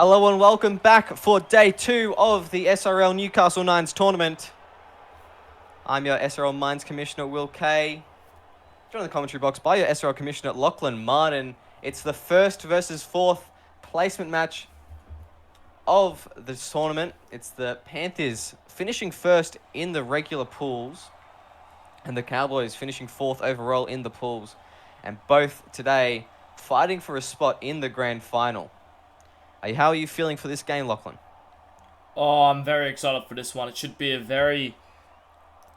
Hello and welcome back for day 2 of the SRL Newcastle Nines tournament. I'm your SRL Mines Commissioner, Will Kay. Joined in the commentary box by your SRL Commissioner, Lachlan Martin. It's the first versus fourth placement match of this tournament. It's the Panthers finishing first in the regular pools and the Cowboys finishing fourth overall in the pools. And both today fighting for a spot in the grand final. How are you feeling for this game, Lachlan? Oh, I'm very excited for this one. It should be a very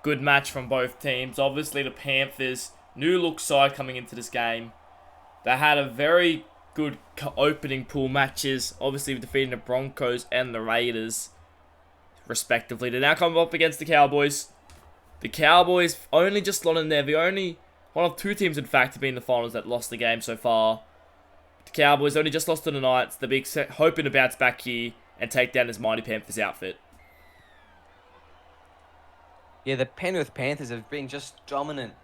good match from both teams. Obviously, the Panthers, new look side coming into this game. They had a very good opening pool matches, obviously defeating the Broncos and the Raiders, respectively. They now come up against the Cowboys. The Cowboys only just lost in there. The only one of two teams, in fact, to be in the finals that lost the game so far. The Cowboys only just lost to the Knights. They'll be hoping to bounce back here and take down this mighty Panthers outfit. Yeah, the Penrith Panthers have been just dominant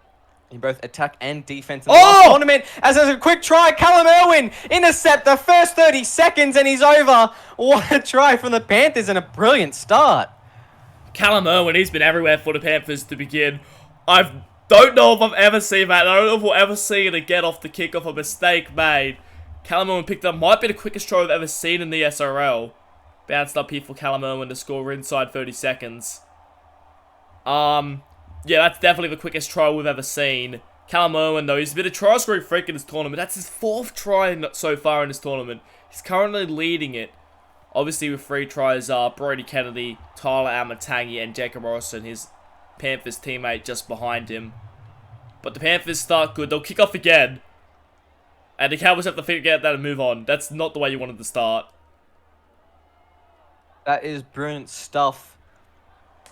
in both attack and defense in the last tournament. As there's a quick try, Callum Irwin intercept the first 30 seconds and he's over. What a try from the Panthers and a brilliant start. Callum Irwin, he's been everywhere for the Panthers to begin. I don't know if I've ever seen that. I don't know if we'll ever see it again off the kickoff, a mistake made. Callum Irwin picked up, might be the quickest try I've ever seen in the SRL. Bounced up here for Callum Irwin to score inside 30 seconds. Yeah, that's definitely the quickest try we've ever seen. Callum Irwin, though, he's been a try scoring freak in this tournament. That's his 4th try so far in this tournament. He's currently leading it. Obviously, with 3 tries are Brody Kennedy, Tyler Amatangi, and Jacob Morrison, his Panthers teammate, just behind him. But the Panthers start good. They'll kick off again. And the Cowboys have to figure out that and move on. That's not the way you wanted to start. That is brilliant stuff.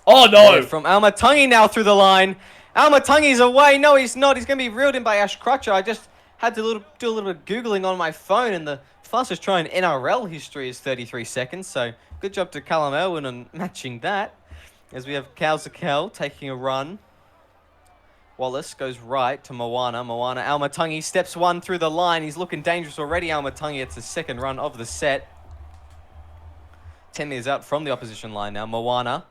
Oh, no! From Amatangi now through the line. Amatangi's away. No, he's not. He's going to be reeled in by Ash Crutcher. I just had to do a little bit of Googling on my phone, and the fastest try in NRL history is 33 seconds. So good job to Callum Irwin on matching that. As we have Kauzakel taking a run. Wallace goes right to Moana. Amatangi steps one through the line. He's looking dangerous already. Amatangi, it's the second run of the set. 10 meters out from the opposition line now. Moana.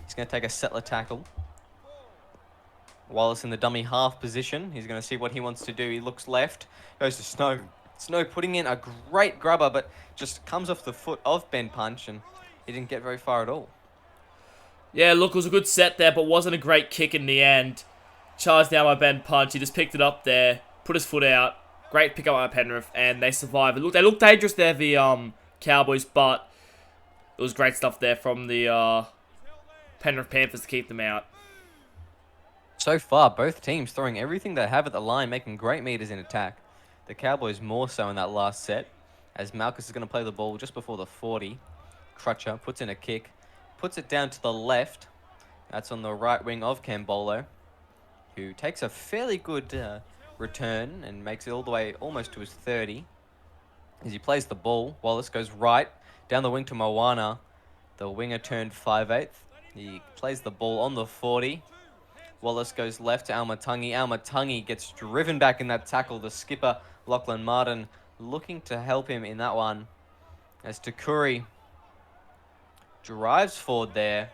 He's going to take a settler tackle. Wallace in the dummy half position. He's going to see what he wants to do. He looks left. Goes to Snow. Snow putting in a great grubber, but just comes off the foot of Ben Punch, and he didn't get very far at all. Yeah, look, it was a good set there, but wasn't a great kick in the end. Charged down by Ben Punch. He just picked it up there, put his foot out. Great pick up by Penrith, and they survived. They looked dangerous there, the Cowboys, but it was great stuff there from the Penrith Panthers to keep them out. So far, both teams throwing everything they have at the line, making great meters in attack. The Cowboys more so in that last set, as Malchus is going to play the ball just before the 40. Crutcher puts in a kick, puts it down to the left. That's on the right wing of Cambolo, who takes a fairly good return and makes it all the way almost to his 30. As he plays the ball, Wallace goes right, down the wing to Moana. The winger turned 5/8. He plays the ball on the 40. Wallace goes left to Amatangi. Amatangi gets driven back in that tackle. The skipper, Lachlan Martin, looking to help him in that one. As Takuri drives forward there.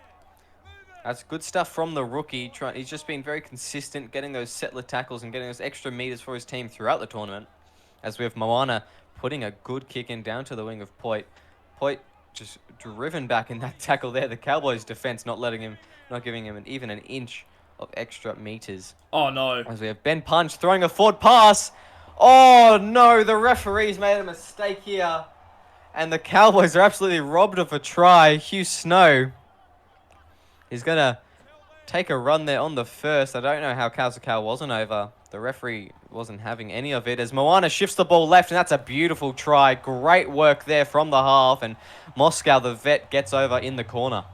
That's good stuff from the rookie. He's just been very consistent, getting those settler tackles and getting those extra meters for his team throughout the tournament. As we have Moana putting a good kick in down to the wing of Poit. Poit just driven back in that tackle there. The Cowboys' defense not giving him even an inch of extra meters. Oh, no. As we have Ben Punch throwing a forward pass. Oh, no. The referee's made a mistake here. And the Cowboys are absolutely robbed of a try. Hugh Snow. He's going to take a run there on the first. I don't know how Kauzakel wasn't over. The referee wasn't having any of it. As Moana shifts the ball left, and that's a beautiful try. Great work there from the half. And Moscow, the vet, gets over in the corner.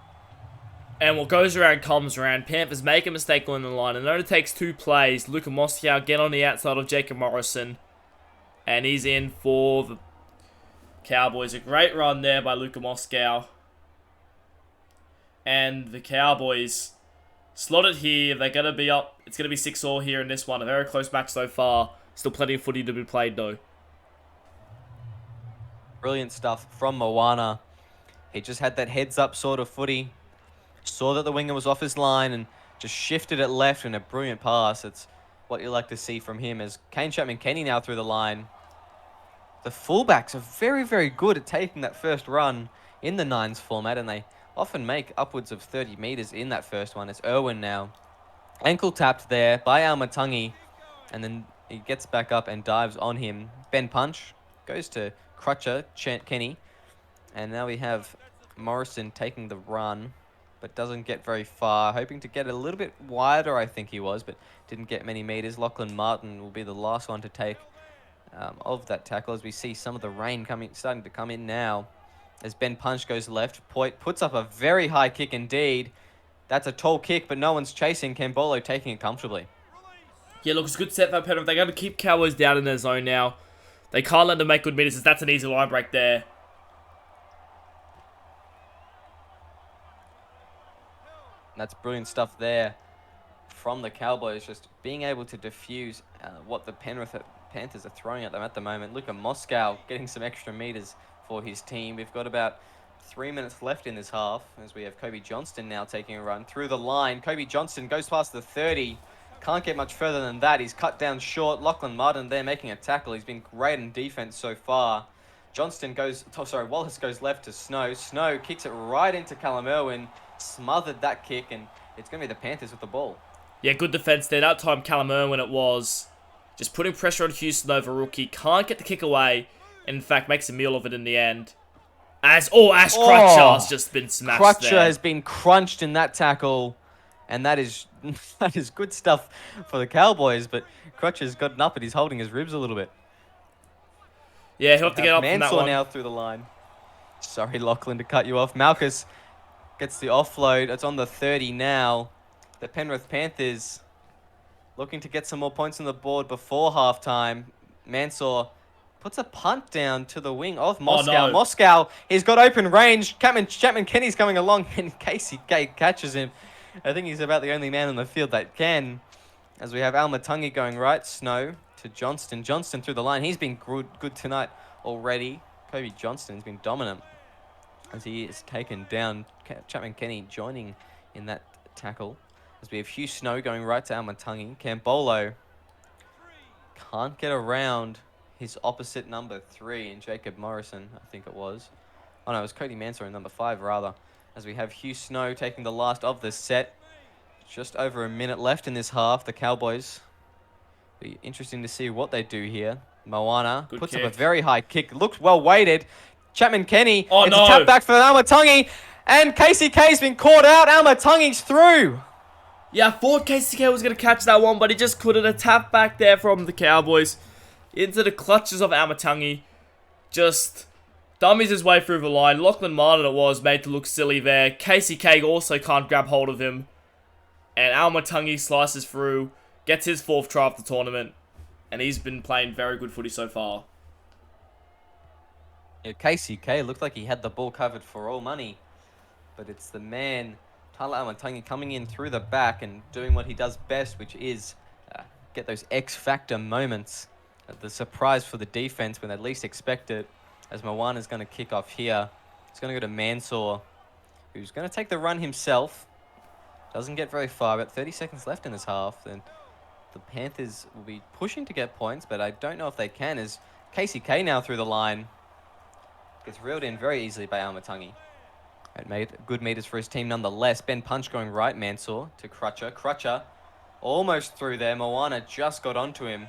And what goes around comes around. Panthers make a mistake on the line. And it only takes 2 plays. Luka Moscow get on the outside of Jacob Morrison. And he's in for the Cowboys. A great run there by Luka Moscow. And the Cowboys slotted here. They're going to be up. It's going to be 6-all here in this one. A very close match so far. Still plenty of footy to be played, though. Brilliant stuff from Moana. He just had that heads-up sort of footy. Saw that the winger was off his line and just shifted it left in a brilliant pass. It's what you like to see from him as Kane Chapman-Kenny now through the line. The fullbacks are very, very good at taking that first run in the nines format, and they often make upwards of 30 metres in that first one. It's Irwin now. Ankle tapped there by Almatangi, and then he gets back up and dives on him. Ben Punch goes to Crutcher, Kenny, and now we have Morrison taking the run, but doesn't get very far. Hoping to get a little bit wider, I think he was, but didn't get many meters. Lachlan Martin will be the last one to take of that tackle, as we see some of the rain starting to come in now. As Ben Punch goes left, Poit puts up a very high kick indeed. That's a tall kick, but no one's chasing. Kambolo taking it comfortably. Yeah, look, it's a good set for Penrith. They got to keep Cowboys down in their zone now. They can't let them make good meters, as that's an easy line break there. That's brilliant stuff there from the Cowboys, just being able to diffuse what the Penrith Panthers are throwing at them at the moment. Look at Moscow getting some extra meters for his team. We've got about 3 minutes left in this half, as we have Kobe Johnston now taking a run through the line. Kobe Johnston goes past the 30. Can't get much further than that. He's cut down short. Lachlan Martin there making a tackle. He's been great in defense so far. Wallace goes left to Snow. Snow kicks it right into Callum Irwin. Smothered that kick, and it's going to be the Panthers with the ball. Yeah, good defense there. That time Callum Irwin it was. Just putting pressure on Houston over rookie. Can't get the kick away. And in fact, makes a meal of it in the end. Ash Crutcher has just been smashed Crutcher there. has been crunched in that tackle. And that is good stuff for the Cowboys. But Crutcher's gotten up and he's holding his ribs a little bit. Yeah, he'll have to get up from that Mansour one. now through the line. Sorry, Lachlan, to cut you off. Malchus gets the offload. It's on the 30 now. The Penrith Panthers looking to get some more points on the board before halftime. Mansour puts a punt down to the wing of Moscow. no. Moscow, he's got open range. Chapman-Kenny's coming along, and Casey K catches him. I think he's about the only man on the field that can. As we have Almatangi going right. Snow to Johnston. Johnston through the line. He's been good tonight already. Kobe Johnston's been dominant as he is taken down. Chapman-Kenny joining in that tackle. As we have Hugh Snow going right to Almatangi. Kambolo can't get around his opposite number 3 in Jacob Morrison, I think it was. Oh no, it was Cody Mansour in number 5 rather. As we have Hugh Snow taking the last of the set. Just over a minute left in this half. The Cowboys, be interesting to see what they do here. Moana puts up a very high kick. Looks well weighted. Chapman-Kenny. Oh, it's no. a tap back for Almatangi. And KCK's been caught out. Almatangi's through. Yeah, I thought KCK was going to catch that one, but he just couldn't. A tap back there from the Cowboys into the clutches of Almatangi. Just dummies his way through the line. Lachlan Martin it was, made to look silly there. KCK also can't grab hold of him. And Almatangi slices through, gets his 4th try of the tournament. And he's been playing very good footy so far. Yeah, KCK looked like he had the ball covered for all money. But it's the man, Tyler Almatangi, coming in through the back and doing what he does best, which is get those X-factor moments. The surprise for the defense when they least expect it. As Moana's going to kick off here. It's going to go to Mansour, who's going to take the run himself. Doesn't get very far, but 30 seconds left in this half. And the Panthers will be pushing to get points, but I don't know if they can, as KCK now through the line. Gets reeled in very easily by Almatangi. And made good meters for his team nonetheless. Ben Punch going right, Mansour to Crutcher. Crutcher almost through there. Moana just got onto him.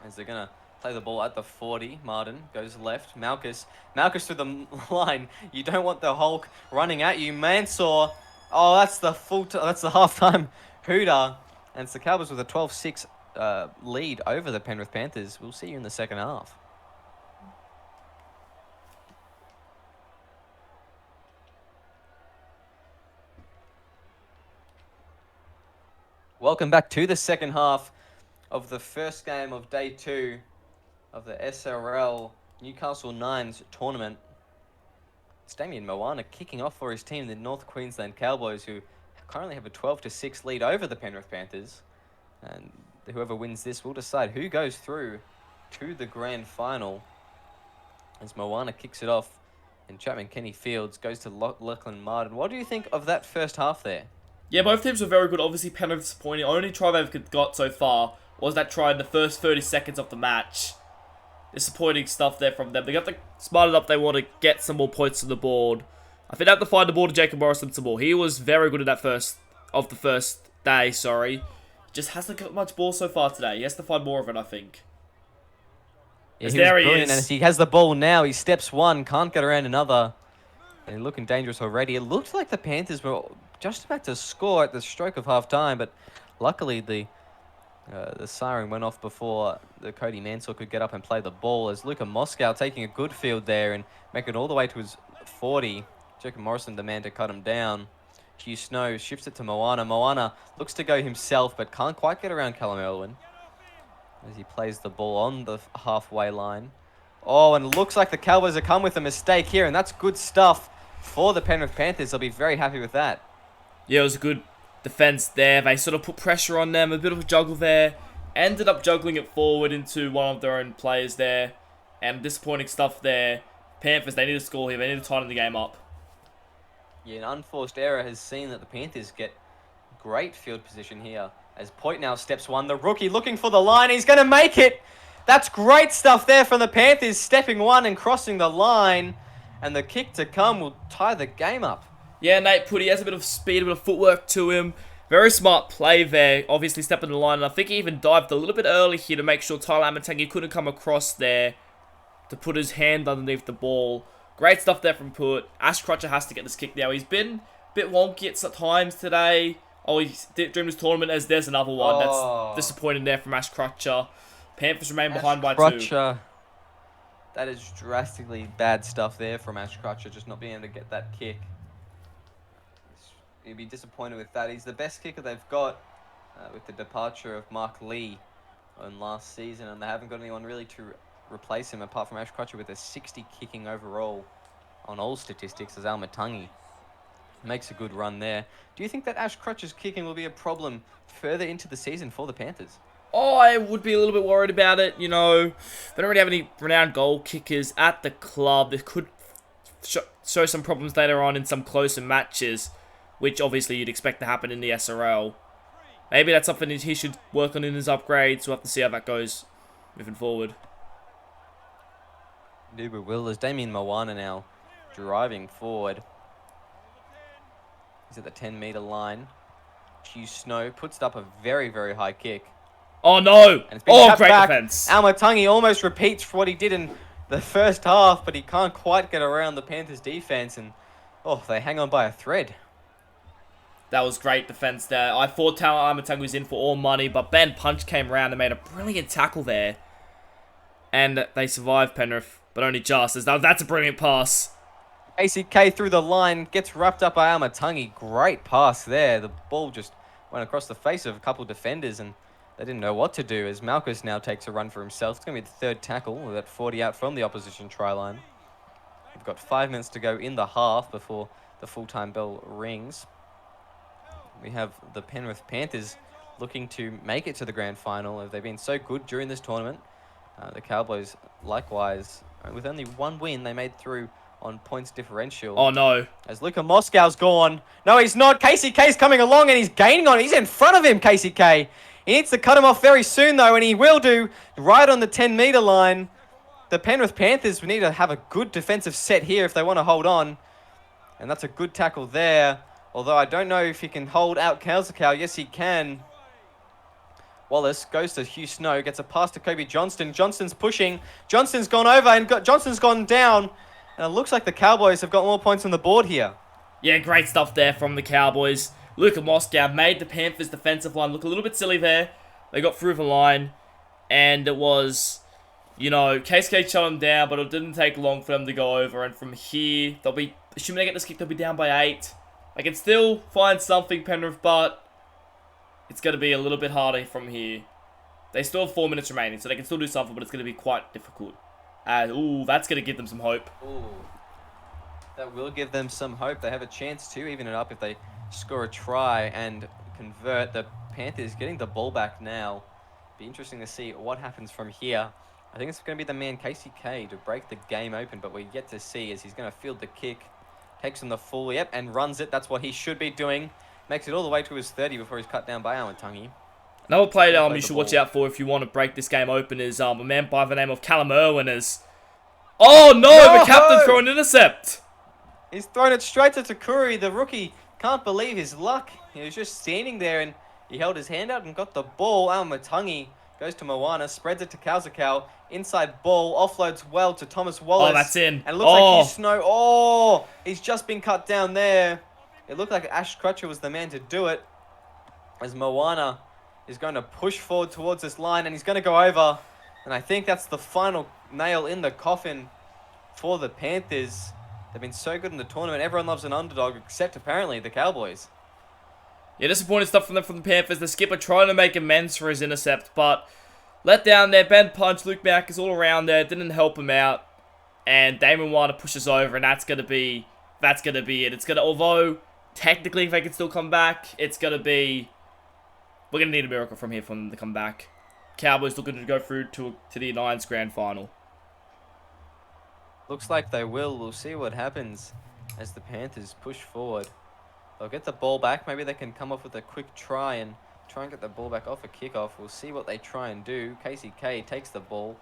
As they're going to play the ball at the 40. Martin goes left. Malchus through the line. You don't want the Hulk running at you. Mansour. Oh, that's the that's the halftime hooter. And it's the Cowboys with a 12-6 lead over the Penrith Panthers. We'll see you in the second half. Welcome back to the second half of the first game of day 2 of the SRL Newcastle Nines tournament. It's Damien Moana kicking off for his team, the North Queensland Cowboys, who currently have a 12-6 lead over the Penrith Panthers. And whoever wins this will decide who goes through to the grand final. as Moana kicks it off and Chapman Kenny Fields goes to Lachlan Martin. What do you think of that first half there? Yeah, both teams were very good. Obviously, Penrith disappointing. Only try they've got so far was that try in the first 30 seconds of the match. Disappointing stuff there from them. They got the smarted up. They want to get some more points on the board. I think they have to find the ball to Jacob Morrison some more. He was very good in that first day. Sorry, just hasn't got much ball so far today. He has to find more of it, I think. Yeah, There was he brilliant, and is. he has the ball now. He steps one, can't get around another. And they're looking dangerous already. It looked like the Panthers were just about to score at the stroke of half-time, but luckily the siren went off before the Cody Mansell could get up and play the ball, as Luka Moscow taking a good field there and making it all the way to his 40. Jacob Morrison, the man to cut him down. Hugh Snow shifts it to Moana. Moana looks to go himself, but can't quite get around Callum Irwin as he plays the ball on the halfway line. Oh, and it looks like the Cowboys have come with a mistake here, and that's good stuff for the Penrith Panthers. They'll be very happy with that. Yeah, it was a good defense there. They sort of put pressure on them. A bit of a juggle there. Ended up juggling it forward into one of their own players there. And disappointing stuff there. Panthers, they need to score here. They need to tighten the game up. Yeah, an unforced error has seen that the Panthers get great field position here. As Point now steps one, the rookie looking for the line. He's going to make it. That's great stuff there from the Panthers, stepping one and crossing the line. And the kick to come will tie the game up. Yeah, Nate Putty has a bit of speed, a bit of footwork to him. Very smart play there, obviously stepping the line. And I think he even dived a little bit early here to make sure Tyler Amatangi couldn't come across there to put his hand underneath the ball. Great stuff there from Put. Ash Crutcher has to get this kick now. He's been a bit wonky at times today. Oh, he dreamed his tournament as there's another one. That's disappointing there from Ash Crutcher. Panthers remain behind by 2. That is drastically bad stuff there from Ash Crutcher, just not being able to get that kick. He'd be disappointed with that. He's the best kicker they've got with the departure of Mark Lee on last season, and they haven't got anyone really to replace him apart from Ash Crutcher with a 60 kicking overall on all statistics as Almatangi makes a good run there. Do you think that Ash Crutcher's kicking will be a problem further into the season for the Panthers? Oh, I would be a little bit worried about it. You know, they don't really have any renowned goal kickers at the club. This could show some problems later on in some closer matches, which obviously you'd expect to happen in the SRL. Maybe that's something that he should work on in his upgrades. We'll have to see how that goes moving forward. Nubu will, as Damien Moana now driving forward. He's at the 10-metre line. Hugh Snow puts up a very, very high kick. Oh, no! And it's been Oh, tapped great back. defense. Almatangi almost repeats what he did in the first half, but he can't quite get around the Panthers' defense, and they hang on by a thread. That was great defense there. I thought Talon Armatang was in for all money, but Ben Punch came around and made a brilliant tackle there. And they survived Penrith, but only just. That's a brilliant pass. ACK through the line, gets wrapped up by Almatangi. Great pass there. The ball just went across the face of a couple of defenders, and they didn't know what to do as Malchus now takes a run for himself. It's going to be the third tackle with that 40 out from the opposition try line. We've got 5 minutes to go in the half before the full-time bell rings. We have the Penrith Panthers looking to make it to the grand final. They've been so good during this tournament. The Cowboys, likewise, with only one win, they made through on points differential. Oh, no. As Luka Moscow's gone. No, he's not. KCK's coming along and he's gaining on it. He's in front of him, KCK. He needs to cut him off very soon, though, and he will do right on the 10-metre line. The Penrith Panthers need to have a good defensive set here if they want to hold on. And that's a good tackle there. Although I don't know if he can hold out Kalsakau. Yes, he can. Wallace goes to Hugh Snow, gets a pass to Kobe Johnston. Johnston's pushing. Johnston's gone over and Johnston's gone down. And it looks like the Cowboys have got more points on the board here. Yeah, great stuff there from the Cowboys. Luka Moscow made the Panthers' defensive line look a little bit silly there. They got through the line. And it was, KSK shut them down, but it didn't take long for them to go over. And from here, they'll be, assuming they get this kick, they'll be down by 8. They can still find something, Penrith, but it's going to be a little bit harder from here. They still have 4 minutes remaining, so they can still do something, but it's going to be quite difficult. That's going to give them some hope. Ooh, that will give them some hope. They have a chance to even it up if they score a try and convert. The Panthers getting the ball back now. Be interesting to see what happens from here I think it's going to be the man Casey K to break the game open, but we're yet to see as he's going to field the kick. Takes on the full, yep, and runs it. That's what he should be doing. Makes it all the way to his 30 before he's cut down by Amatangi. Another player you should watch out for if you want to break this game open is a man by the name of Callum Irwin. Oh no! The captain throwing an intercept. He's thrown it straight to Takuri. The rookie can't believe his luck. He was just standing there and he held his hand out and got the ball. Amatangi goes to Moana, spreads it to Kauzakau. Inside ball, offloads well to Thomas Wallace. Oh, that's in. And it looks like he's he's just been cut down there. It looked like Ash Crutcher was the man to do it. As Moana is going to push forward towards this line and he's going to go over. And I think that's the final nail in the coffin for the Panthers. They've been so good in the tournament. Everyone loves an underdog except apparently the Cowboys. Yeah, disappointing stuff from the Panthers. The skipper trying to make amends for his intercept, but let down there. Ben punch. Luke Mack is all around there. Didn't help him out. And Damon Warner pushes over, and that's gonna be it. Although technically if they can still come back, we're gonna need a miracle from here for them to come back. Cowboys looking to go through to the Lions grand final. Looks like they will. We'll see what happens as the Panthers push forward. They'll get the ball back. Maybe they can come off with a quick try and get the ball back off a kickoff. We'll see what they try and do. Casey K takes the ball,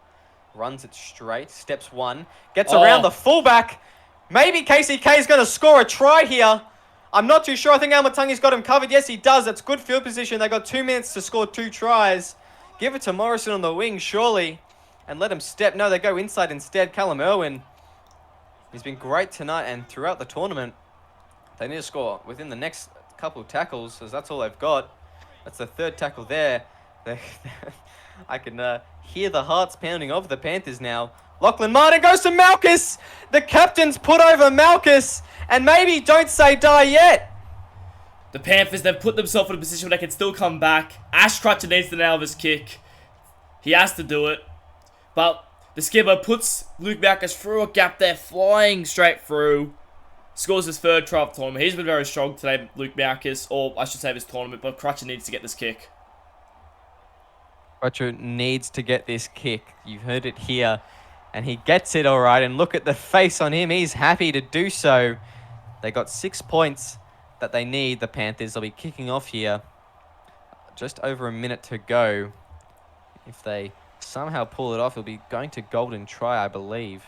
runs it straight, steps one, gets around the fullback. Maybe Casey K is going to score a try here. I'm not too sure. I think Amatangi's got him covered. Yes, he does. That's good field position. They got 2 minutes to score 2 tries. Give it to Morrison on the wing, surely, and let him step. No, they go inside instead. Callum Irwin. He's been great tonight and throughout the tournament. They need to score within the next couple of tackles, as that's all they've got. That's the 3rd tackle there. I can hear the hearts pounding of the Panthers now. Lachlan Martin goes to Malchus. The captain's put over Malchus. And maybe don't say die yet. The Panthers, they've put themselves in a position where they can still come back. Ash Crutcher needs to nail this kick. He has to do it. But the skipper puts Luke Malchus through a gap there, flying straight through. Scores his 3rd try of the tournament. He's been very strong today, Luke Malchus, or I should say this tournament, but Crutcher needs to get this kick. Crutcher needs to get this kick. You've heard it here. And he gets it all right. And look at the face on him. He's happy to do so. They got 6 points that they need, the Panthers. They'll be kicking off here. Just over a minute to go. If they somehow pull it off, it'll be going to golden try, I believe.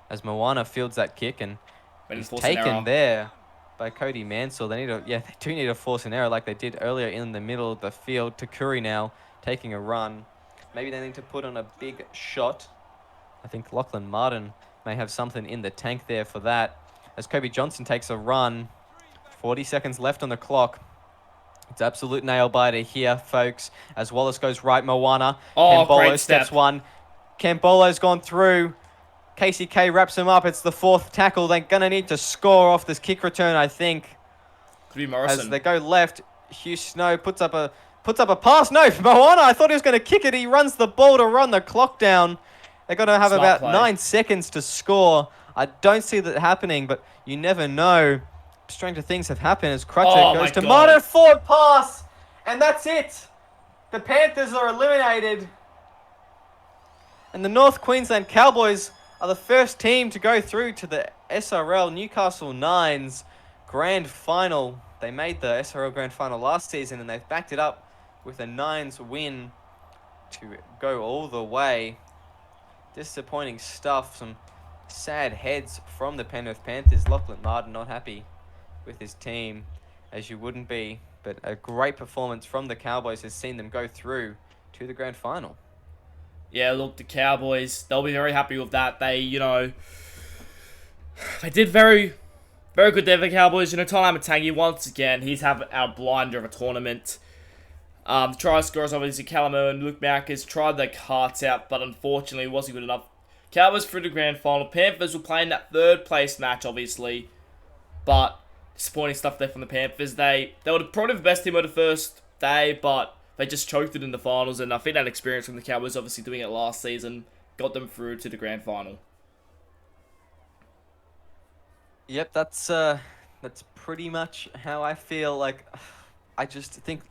As Moana fields that kick and he's taken there by Cody Mansell. They do need to force an error like they did earlier in the middle of the field. Takuri now taking a run. Maybe they need to put on a big shot. I think Lachlan Martin may have something in the tank there for that. As Kobe Johnson takes a run. 40 seconds left on the clock. It's absolute nail biter here, folks. As Wallace goes right, Moana. Kambolo steps one. Kambolo's gone through. Casey K wraps him up. It's the 4th tackle. They're going to need to score off this kick return, I think. Could be Morrison. As they go left, Hugh Snow puts up a pass. No, Moana, I thought he was going to kick it. He runs the ball to run the clock down. They're going to have about 9 seconds to score. I don't see that happening, but you never know. Stranger things have happened as Crutcher goes to Martin. Forward pass. And that's it. The Panthers are eliminated. And the North Queensland Cowboys are the first team to go through to the SRL Newcastle Nines Grand Final. They made the SRL Grand Final last season and they've backed it up with a Nines win to go all the way. Disappointing stuff. Some sad heads from the Penrith Panthers. Lachlan Martin not happy with his team, as you wouldn't be. But a great performance from the Cowboys has seen them go through to the Grand Final. Yeah, look, the Cowboys, they'll be very happy with that. They did very, very good there, the Cowboys. Tyler Amatangi, once again, he's had our blinder of a tournament. The try scorers, obviously, Callum and Luke Malchus tried their hearts out, but unfortunately, it wasn't good enough. Cowboys through the grand final. Panthers were playing that 3rd place match, obviously, but disappointing stuff there from the Panthers. They were probably the best team of the first day, but they just choked it in the finals, and I think that experience from the Cowboys, obviously doing it last season, got them through to the grand final. Yep, that's pretty much how I feel. Like, I just think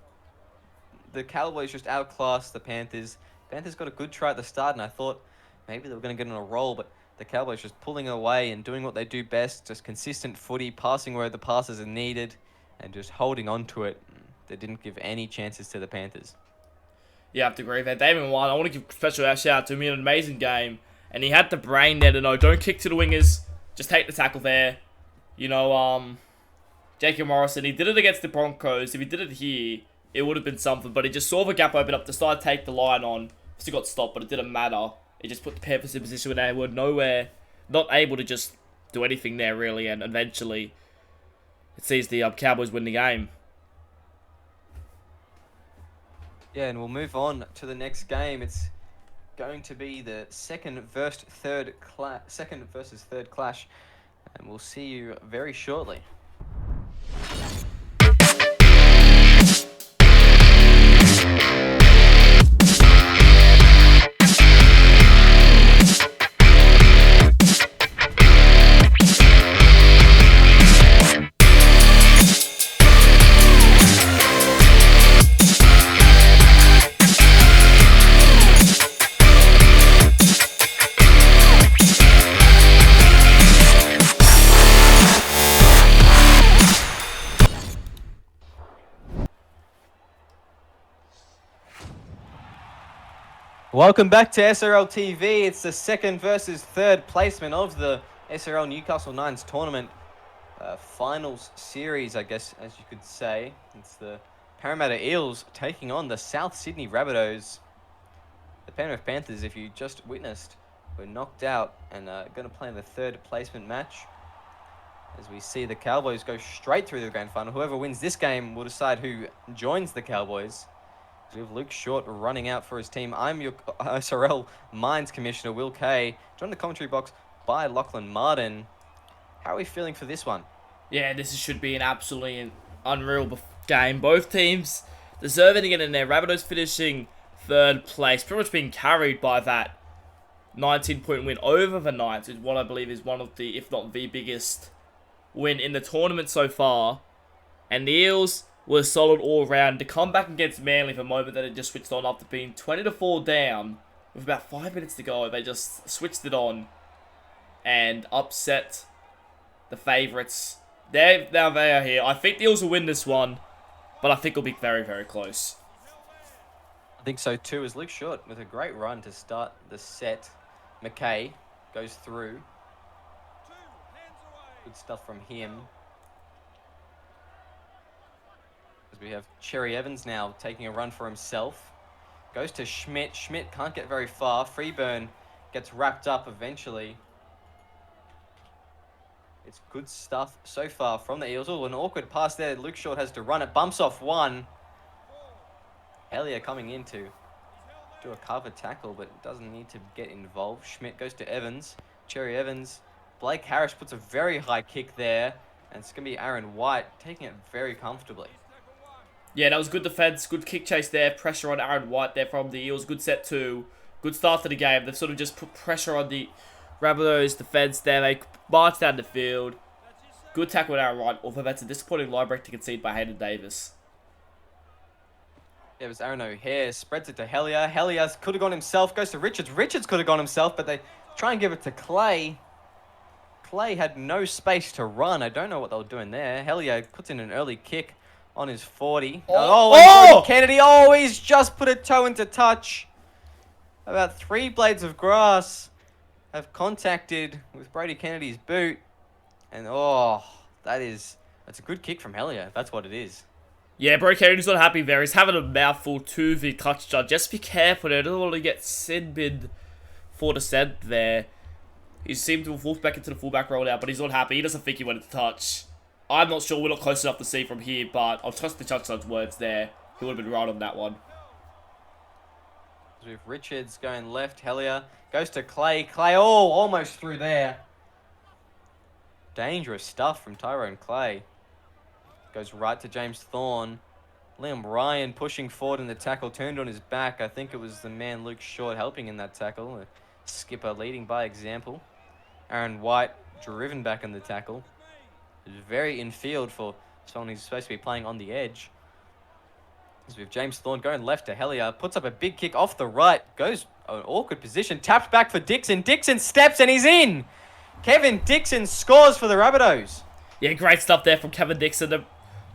the Cowboys just outclassed the Panthers. Panthers got a good try at the start, and I thought Maybe they were going to get on a roll, but the Cowboys just pulling away and doing what they do best, just consistent footy, passing where the passes are needed, and just holding on to it. They didn't give any chances to the Panthers. Yeah, I have to agree with that. David White, I want to give a special shout out to him. He had an amazing game. And he had the brain there to know, don't kick to the wingers. Just take the tackle there. You know, Jacob Morrison, he did it against the Broncos. If he did it here, it would have been something. But he just saw the gap open up, decided to take the line on. Still got stopped, but it didn't matter. It just put the Panthers in a position where they were nowhere, not able to just do anything there, really. And eventually, it sees the Cowboys win the game. Yeah, and we'll move on to the next game. It's going to be the second versus third clash, and we'll see you very shortly. Welcome back to SRL TV. It's the second versus third placement of the SRL Newcastle Nines tournament finals series, I guess, as you could say. It's the Parramatta Eels taking on the South Sydney Rabbitohs. The Penrith Panthers, if you just witnessed, were knocked out and going to play in the third placement match. As we see the Cowboys go straight through the grand final. Whoever wins this game will decide who joins the Cowboys. We have Luke Short running out for his team. I'm your SRL Mines Commissioner, Will Kay. Joined the commentary box by Lachlan Martin. How are we feeling for this one? Yeah, this should be an absolutely unreal game. Both teams deserving to get in there. Rabbitohs finishing third place. Pretty much being carried by that 19-point win over the Knights, is what I believe is one of the, if not the biggest win in the tournament so far. And the Eels was solid all round. To come back against Manly for a moment that it just switched on after being 20-4 down with about 5 minutes to go. They just switched it on and upset the favourites. Now they are here. I think the Eels will win this one, but I think it'll be very, very close. I think so too, as Luke Short with a great run to start the set. McKay goes through. Good stuff from him. We have Cherry Evans now taking a run for himself. Goes to Schmidt. Schmidt can't get very far. Freeburn gets wrapped up eventually. It's good stuff so far from the Eels. Oh, an awkward pass there. Luke Short has to run it. Bumps off one. Hellier coming in to do a cover tackle, but doesn't need to get involved. Schmidt goes to Evans. Cherry Evans. Blake Harris puts a very high kick there. And it's going to be Aaron White taking it very comfortably. Yeah, that was good defense, good kick chase there, pressure on Aaron White there from the Eels, good set two, good start to the game. They've sort of just put pressure on the Rabbitohs defense there. They marched down the field. Good tackle with Aaron White, although that's a disappointing line break to concede by Hayden Davis. It was Aaron O'Hare, spreads it to Hellier. Hellier could have gone himself, goes to Richards. Richards could have gone himself, but they try and give it to Clay. Clay had no space to run. I don't know what they were doing there. Hellier puts in an early kick on his 40. Kennedy. Oh, he's just put a toe into touch. About 3 blades of grass have contacted with Brody Kennedy's boot. And that's a good kick from Hellier. That's what it is. Yeah, Brody Kennedy's not happy there. He's having a mouthful to the touch judge. Just be careful there. Doesn't want to get sin bid for the set there. He seemed to have walked back into the fullback role now, but he's not happy. He doesn't think he went to touch. I'm not sure. We're not close enough to see from here, but I'll trust the judge's words there. He would have been right on that one. With Richards going left, Hellier goes to Clay. Clay, almost through there. Dangerous stuff from Tyrone Clay. Goes right to James Thorne. Liam Ryan pushing forward in the tackle, turned on his back. I think it was the man Luke Short helping in that tackle. The skipper leading by example. Aaron White driven back in the tackle. Very in field for someone who's supposed to be playing on the edge. As we have James Thorne going left to Hellier, puts up a big kick off the right, goes an awkward position, tapped back for Dixon. Dixon steps and he's in. Kevin Dixon scores for the Rabbitohs. Yeah, great stuff there from Kevin Dixon. The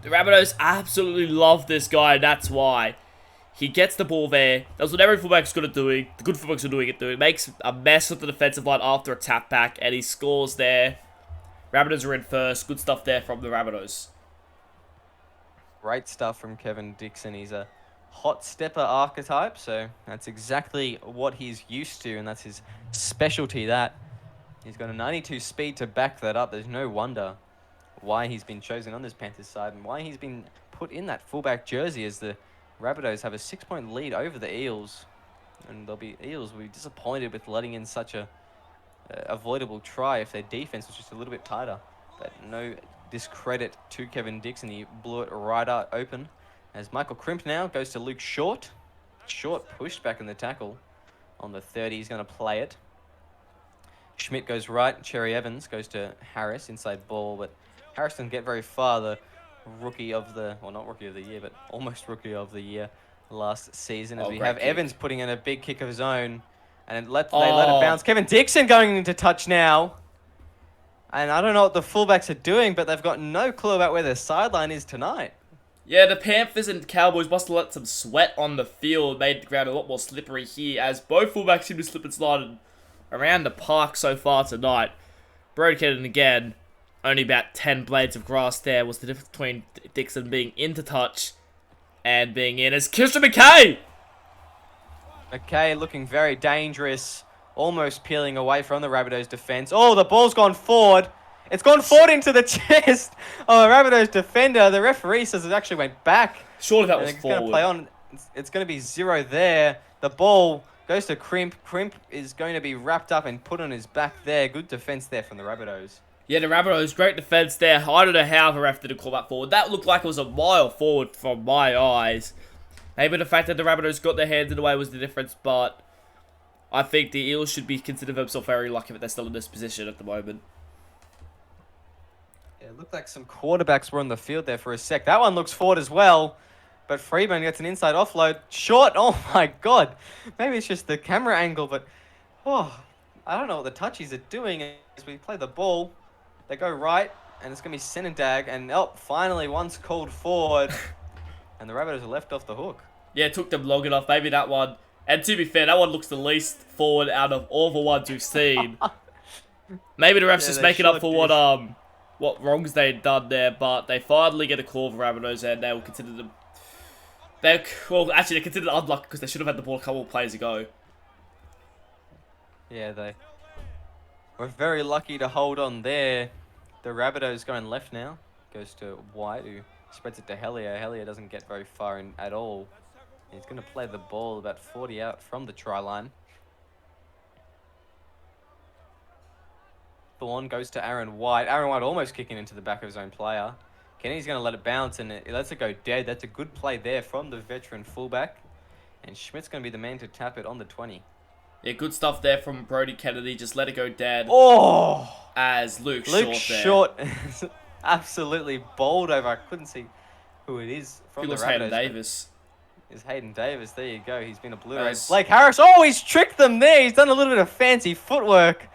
Rabbitohs absolutely love this guy, and that's why. He gets the ball there. That's what every fullback's good at doing. The good fullbacks are doing it. It makes a mess of the defensive line after a tap back, and he scores there. Rabbitohs are in first. Good stuff there from the Rabbitohs. Great stuff from Kevin Dixon. He's a hot stepper archetype, so that's exactly what he's used to, and that's his specialty. That he's got a 92 speed to back that up. There's no wonder why he's been chosen on this Panthers side and why he's been put in that fullback jersey, as the Rabbitohs have a 6-point lead over the Eels, and Eels will be disappointed with letting in such a avoidable try if their defense was just a little bit tighter. But no discredit to Kevin Dixon. He blew it right out open. As Michael Crimp now goes to Luke Short. Short pushed back in the tackle on the 30. He's going to play it. Schmidt goes right. Cherry Evans goes to Harris, inside ball, but Harris doesn't get very far. The rookie of the, well, not rookie of the year, but almost rookie of the year last season. As we have kick. Evans putting in a big kick of his own, and they let it bounce. Kevin Dixon going into touch now. And I don't know what the fullbacks are doing, but they've got no clue about where their sideline is tonight. Yeah, the Panthers and Cowboys must have let some sweat on the field, made the ground a lot more slippery here, as both fullbacks seem to slip and slide around the park so far tonight. Brody Kennedy again, only about 10 blades of grass there was the difference between Dixon being into touch and being in, as Christian McKay! McKay looking very dangerous, almost peeling away from the Rabbitohs defense. Oh, the ball's gone forward. It's gone forward into the chest of a Rabbitohs defender. The referee says it actually went back. Surely that was forward. Going to play on. It's going to be 0 there. The ball goes to Crimp. Crimp is going to be wrapped up and put on his back there. Good defense there from the Rabbitohs. Yeah, the Rabbitohs, great defense there. I don't know how the ref didn't call that forward. That looked like it was a mile forward from my eyes. Maybe the fact that the Rabbitohs got their hands in the way was the difference, but I think the Eels should be considered themselves very lucky that they're still in this position at the moment. Yeah, it looked like some quarterbacks were on the field there for a sec. That one looks forward as well, but Freeman gets an inside offload. Short, oh my god. Maybe it's just the camera angle, but I don't know what the touchies are doing as we play the ball. They go right, and it's going to be Senendag, and finally one's called forward, and the Rabbitohs are left off the hook. Yeah, it took them long enough. Maybe that one. And to be fair, that one looks the least forward out of all the ones we've seen. Maybe the refs just making up for what wrongs they'd done there, but they finally get a call for Rabbitohs, and they will consider them. They're considered unlucky because they should have had the ball a couple of plays ago. Yeah, they were very lucky to hold on there. The Rabbitohs going left now. Goes to White, who spreads it to Hellier. Hellier doesn't get very far in at all. He's going to play the ball about 40 out from the try line. Thorne goes to Aaron White. Aaron White almost kicking into the back of his own player. Kennedy's going to let it bounce, and it lets it go dead. That's a good play there from the veteran fullback. And Schmidt's going to be the man to tap it on the 20. Yeah, good stuff there from Brody Kennedy. Just let it go dead. Oh! As Luke Short is absolutely bowled over. I couldn't see who it is from the Rabbitohs. Hayden Davis. Is Hayden Davis. There you go. He's been obliterated. Blake Harris. Oh, he's tricked them there. He's done a little bit of fancy footwork.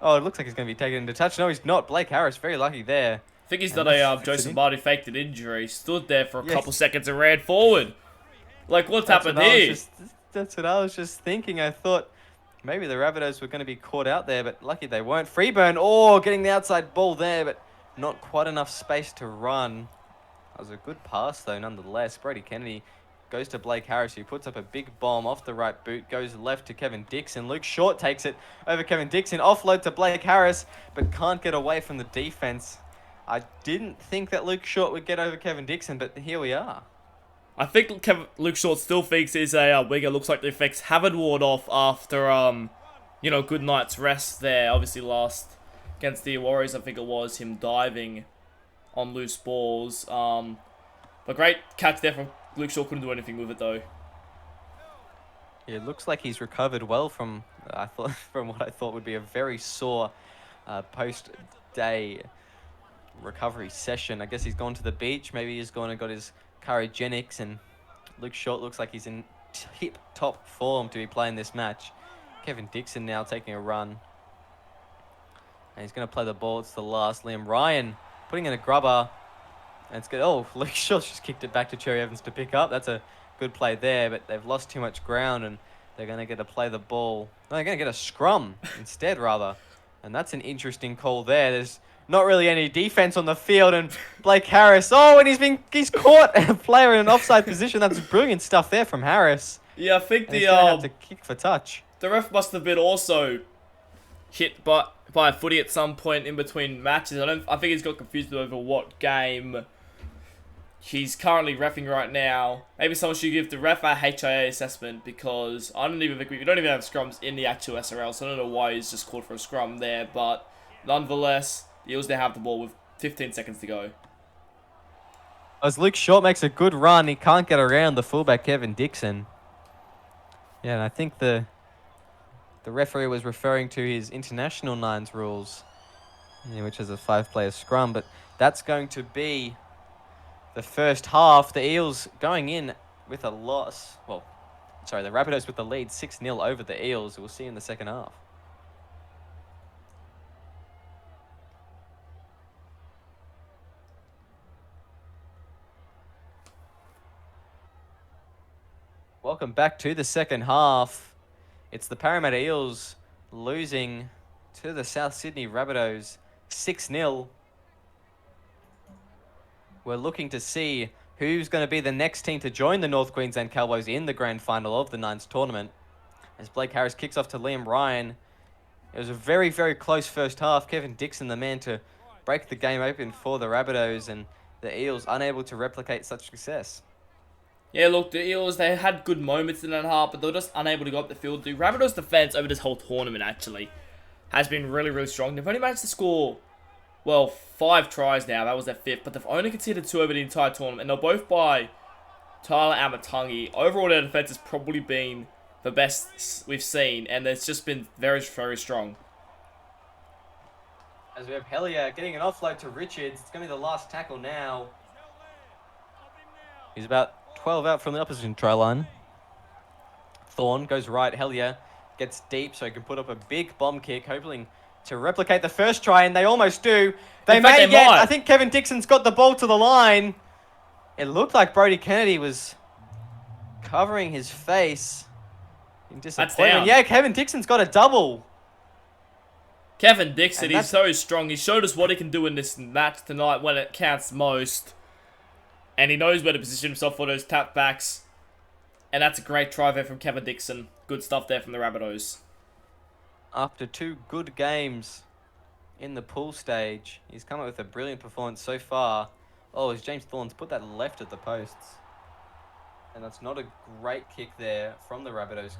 Oh, it looks like he's going to be taken into touch. No, he's not. Blake Harris, very lucky there. I think he's done a Joseph Marty faked an injury. Stood there for a couple seconds and ran forward. Like, what's happened here? That's what I was just thinking. I thought maybe the Rabbitohs were going to be caught out there, but lucky they weren't. Freeburn, getting the outside ball there, but not quite enough space to run. That was a good pass, though, nonetheless. Brody Kennedy goes to Blake Harris, who puts up a big bomb off the right boot, goes left to Kevin Dixon. Luke Short takes it over Kevin Dixon, offload to Blake Harris, but can't get away from the defense. I didn't think that Luke Short would get over Kevin Dixon, but here we are. I think Luke Short still thinks he's a winger. Looks like the effects haven't worn off after, good night's rest there. Obviously last against the Warriors, I think it was, him diving on loose balls. But great catch there from Luke Short. Couldn't do anything with it, though. Yeah, it looks like he's recovered well from what I thought would be a very sore post-day recovery session. I guess he's gone to the beach. Maybe he's gone and got his cryogenics and Luke Short looks like he's in tip-top form to be playing this match. Kevin Dixon now taking a run. And he's going to play the ball. It's the last. Liam Ryan putting in a grubber. And it's good. Oh, Luke Short just kicked it back to Cherry Evans to pick up. That's a good play there, but they've lost too much ground and they're going to get to play the ball. No, they're going to get a scrum instead, rather. And that's an interesting call there. There's not really any defense on the field, and Blake Harris. Oh, and he's caught a player in an offside position. That's brilliant stuff there from Harris. Yeah, I think and he's gonna have to kick for touch. The ref must have been also hit by a footy at some point in between matches. I think he's got confused over what game he's currently reffing right now. Maybe someone should give the ref a HIA assessment, because I don't even think we don't even have scrums in the actual SRL, so I don't know why he's just called for a scrum there. But nonetheless, the Eels now have the ball with 15 seconds to go. As Luke Short makes a good run, he can't get around the fullback Kevin Dixon. Yeah, and I think the referee was referring to his international nines rules, which is a 5-player scrum, but that's going to be the first half. The Eels going in with a loss. Well, sorry, the Rabbitohs with the lead 6-0 over the Eels. We'll see in the second half. Welcome back to the second half. It's the Parramatta Eels losing to the South Sydney Rabbitohs 6-0. We're looking to see who's going to be the next team to join the North Queensland Cowboys in the grand final of the Nines tournament. As Blake Harris kicks off to Liam Ryan. It was a very, very close first half. Kevin Dixon, the man to break the game open for the Rabbitohs, and the Eels unable to replicate such success. Yeah, look, the Eels, they had good moments in that half, but they were just unable to go up the field. The Rabbitohs' defense over this whole tournament, actually, has been really, really strong. They've only managed to score, well, 5 tries now. That was their 5th, but they've only conceded 2 over the entire tournament, and they're both by Tyler Amatangi. Overall, their defense has probably been the best we've seen, and it's just been very, very strong. As we have Hellier getting an offload to Richards. It's going to be the last tackle now. He's about 12 out from the opposition try line. Thorne goes right. Hellier gets deep so he can put up a big bomb kick, hoping to replicate the first try, and they almost do. They may get. I think Kevin Dixon's got the ball to the line. It looked like Brody Kennedy was covering his face in disappointment. Yeah, Kevin Dixon's got a double. Kevin Dixon, he's so strong. He showed us what he can do in this match tonight when it counts most. And he knows where to position himself for those tap backs. And that's a great try there from Kevin Dixon. Good stuff there from the Rabbitohs. After 2 good games in the pool stage, he's come up with a brilliant performance so far. Oh, as James Thorne's put that left at the posts. And that's not a great kick there from the Rabbitohs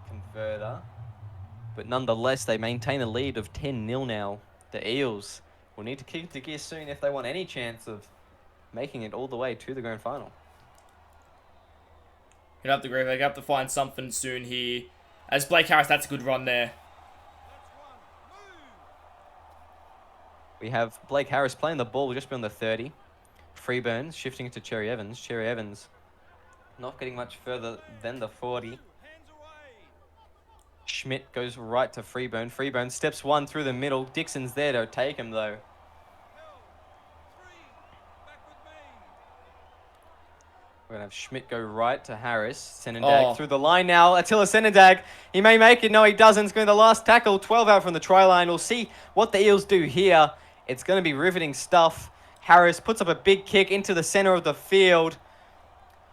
converter. But nonetheless, they maintain a lead of 10-0 now. The Eels will need to kick into gear soon if they want any chance of making it all the way to the grand final. You'd have to agree. They have to find something soon here. As Blake Harris, that's a good run there. We have Blake Harris playing the ball just beyond the 30. Freeburns shifting it to Cherry Evans. Cherry Evans not getting much further than the 40. Schmidt goes right to Freeburn. Freeburn steps 1 through the middle. Dixon's there to take him, though. We're going to have Schmidt go right to Harris. Senendag through the line now. Attila Senendag. He may make it. No, he doesn't. It's going to be the last tackle. 12 out from the try line. We'll see what the Eels do here. It's going to be riveting stuff. Harris puts up a big kick into the center of the field.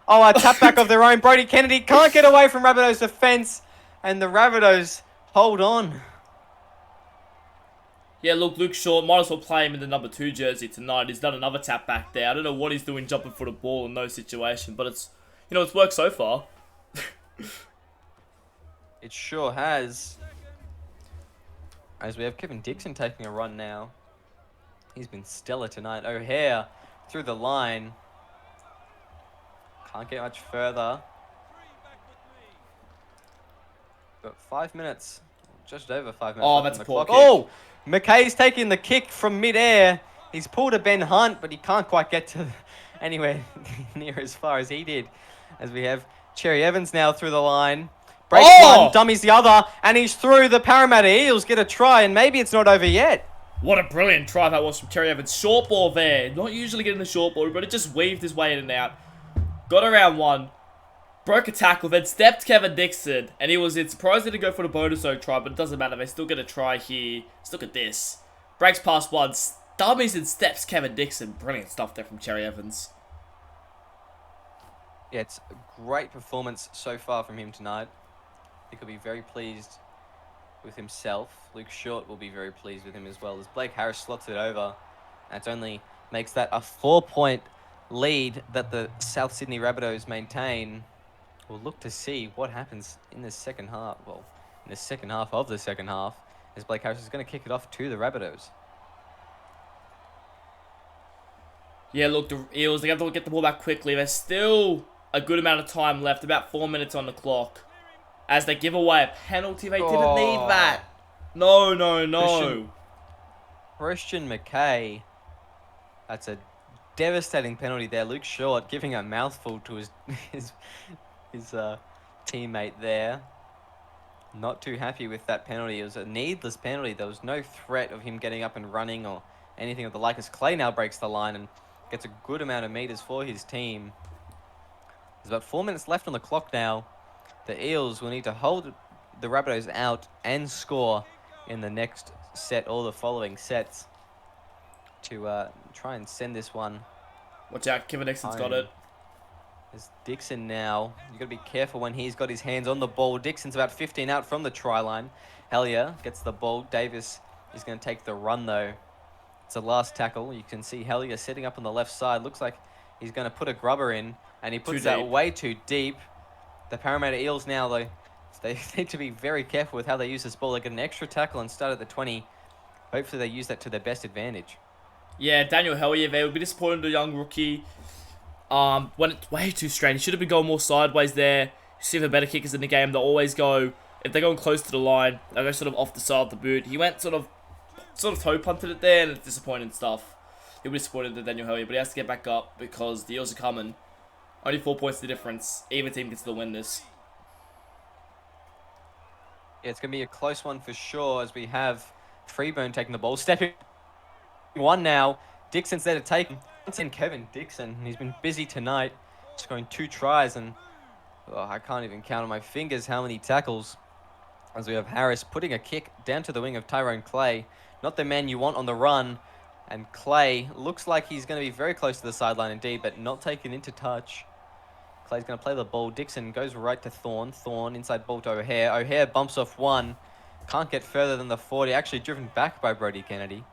Oh, a tap back of their own. Brody Kennedy can't get away from Rabbitohs' defense. And the Rabbitohs hold on. Yeah, look, Luke Short might as well play him in the number 2 jersey tonight. He's done another tap back there. I don't know what he's doing jumping for the ball in those situations, but it's, it's worked so far. It sure has. As we have Kevin Dixon taking a run now. He's been stellar tonight. O'Hare through the line. Can't get much further. Got 5 minutes. Just over 5 minutes. Oh, that's a poor kick. Oh! McKay's taking the kick from mid-air. He's pulled a Ben Hunt, but he can't quite get to anywhere near as far as he did. As we have Cherry Evans now through the line. Breaks one, Oh! dummies the other, and he's through. The Parramatta Eels get a try, and maybe it's not over yet. What a brilliant try that was from Cherry Evans. Short ball there. Not usually getting the short ball, but it just weaved his way in and out. Got around one. Broke a tackle, then stepped Kevin Dixon. And he was surprised he didn't go for the bonus zone try, but it doesn't matter. They still get a try here. Let's look at this. Breaks past one. Dummies and steps Kevin Dixon. Brilliant stuff there from Cherry Evans. Yeah, it's a great performance so far from him tonight. I think he'll be very pleased with himself. Luke Short will be very pleased with him as well, as Blake Harris slots it over. And it only makes that a 4-point lead that the South Sydney Rabbitohs maintain. We'll look to see what happens in the second half. Well, in the second half of the second half, as Blake Harris is going to kick it off to the Rabbitohs. Yeah, look, the Eels, they have to get the ball back quickly. There's still a good amount of time left, about 4 minutes on the clock. As they give away a penalty, they didn't need that. No. Christian McKay. That's a devastating penalty there. Luke Short giving a mouthful to his teammate there. Not too happy with that penalty. It was a needless penalty. There was no threat of him getting up and running or anything of the like, as Clay now breaks the line and gets a good amount of meters for his team. There's about 4 minutes left on the clock now. The Eels will need to hold the Rabbitohs out and score in the next set or the following sets to try and send this one. Watch out, Kevin Dixon's got it. There's Dixon now. You've got to be careful when he's got his hands on the ball. Dixon's about 15 out from the try line. Hellier gets the ball. Davis is going to take the run, though. It's the last tackle. You can see Hellier sitting up on the left side. Looks like he's going to put a grubber in, and he puts that way too deep. The Parramatta Eels now, though, they need to be very careful with how they use this ball. They get an extra tackle and start at the 20. Hopefully they use that to their best advantage. Yeah, Daniel Hellier there. Would be disappointed in the young rookie. Went it way too straight. He should have been going more sideways there. You see the better kickers in the game, they'll always go, if they're going close to the line, they'll go sort of off the side of the boot. He went sort of toe punted it there, and it's disappointing stuff. He'll be disappointed in Daniel Hellier, but he has to get back up because the Eels are coming. Only 4 points the difference. Either team gets to win this. Yeah, it's going to be a close one for sure, as we have Freeburn taking the ball. Stepping one now. Dixon's there to take him. And Kevin Dixon, he's been busy tonight, scoring 2 tries, and I can't even count on my fingers how many tackles. As we have Harris putting a kick down to the wing of Tyrone Clay. Not the man you want on the run. And Clay looks like he's going to be very close to the sideline indeed, but not taken into touch. Clay's going to play the ball. Dixon goes right to Thorne. Thorne inside ball to O'Hare. O'Hare bumps off one. Can't get further than the 40. Actually driven back by Brody Kennedy.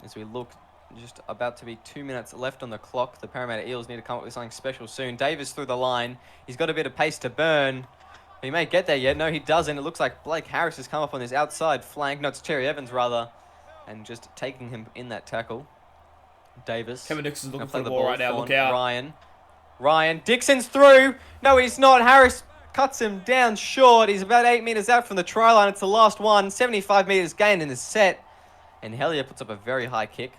As we look, just about to be 2 minutes left on the clock. The Parramatta Eels need to come up with something special soon. Davis through the line. He's got a bit of pace to burn. He may get there yet. No, he doesn't. It looks like Blake Harris has come up on this outside flank. No, it's Cherry Evans, rather. And just taking him in that tackle. Davis. Kevin Dixon's looking for the ball right now. Look out. Ryan. Dixon's through. No, he's not. Harris cuts him down short. He's about 8 meters out from the try line. It's the last one. 75 meters gained in the set. And Hellier puts up a very high kick.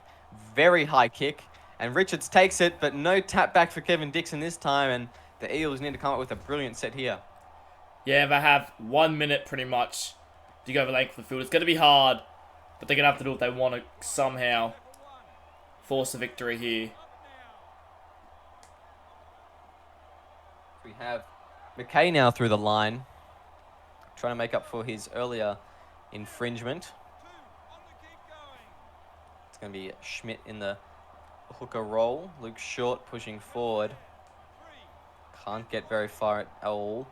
Very high kick. And Richards takes it, but no tap back for Kevin Dixon this time. And the Eels need to come up with a brilliant set here. Yeah, they have 1 minute pretty much to go the length of the field. It's going to be hard, but they're going to have to do what they want to somehow force a victory here. We have McKay now through the line, trying to make up for his earlier infringement. It's going to be Schmidt in the hooker role. Luke Short pushing forward. Can't get very far at all.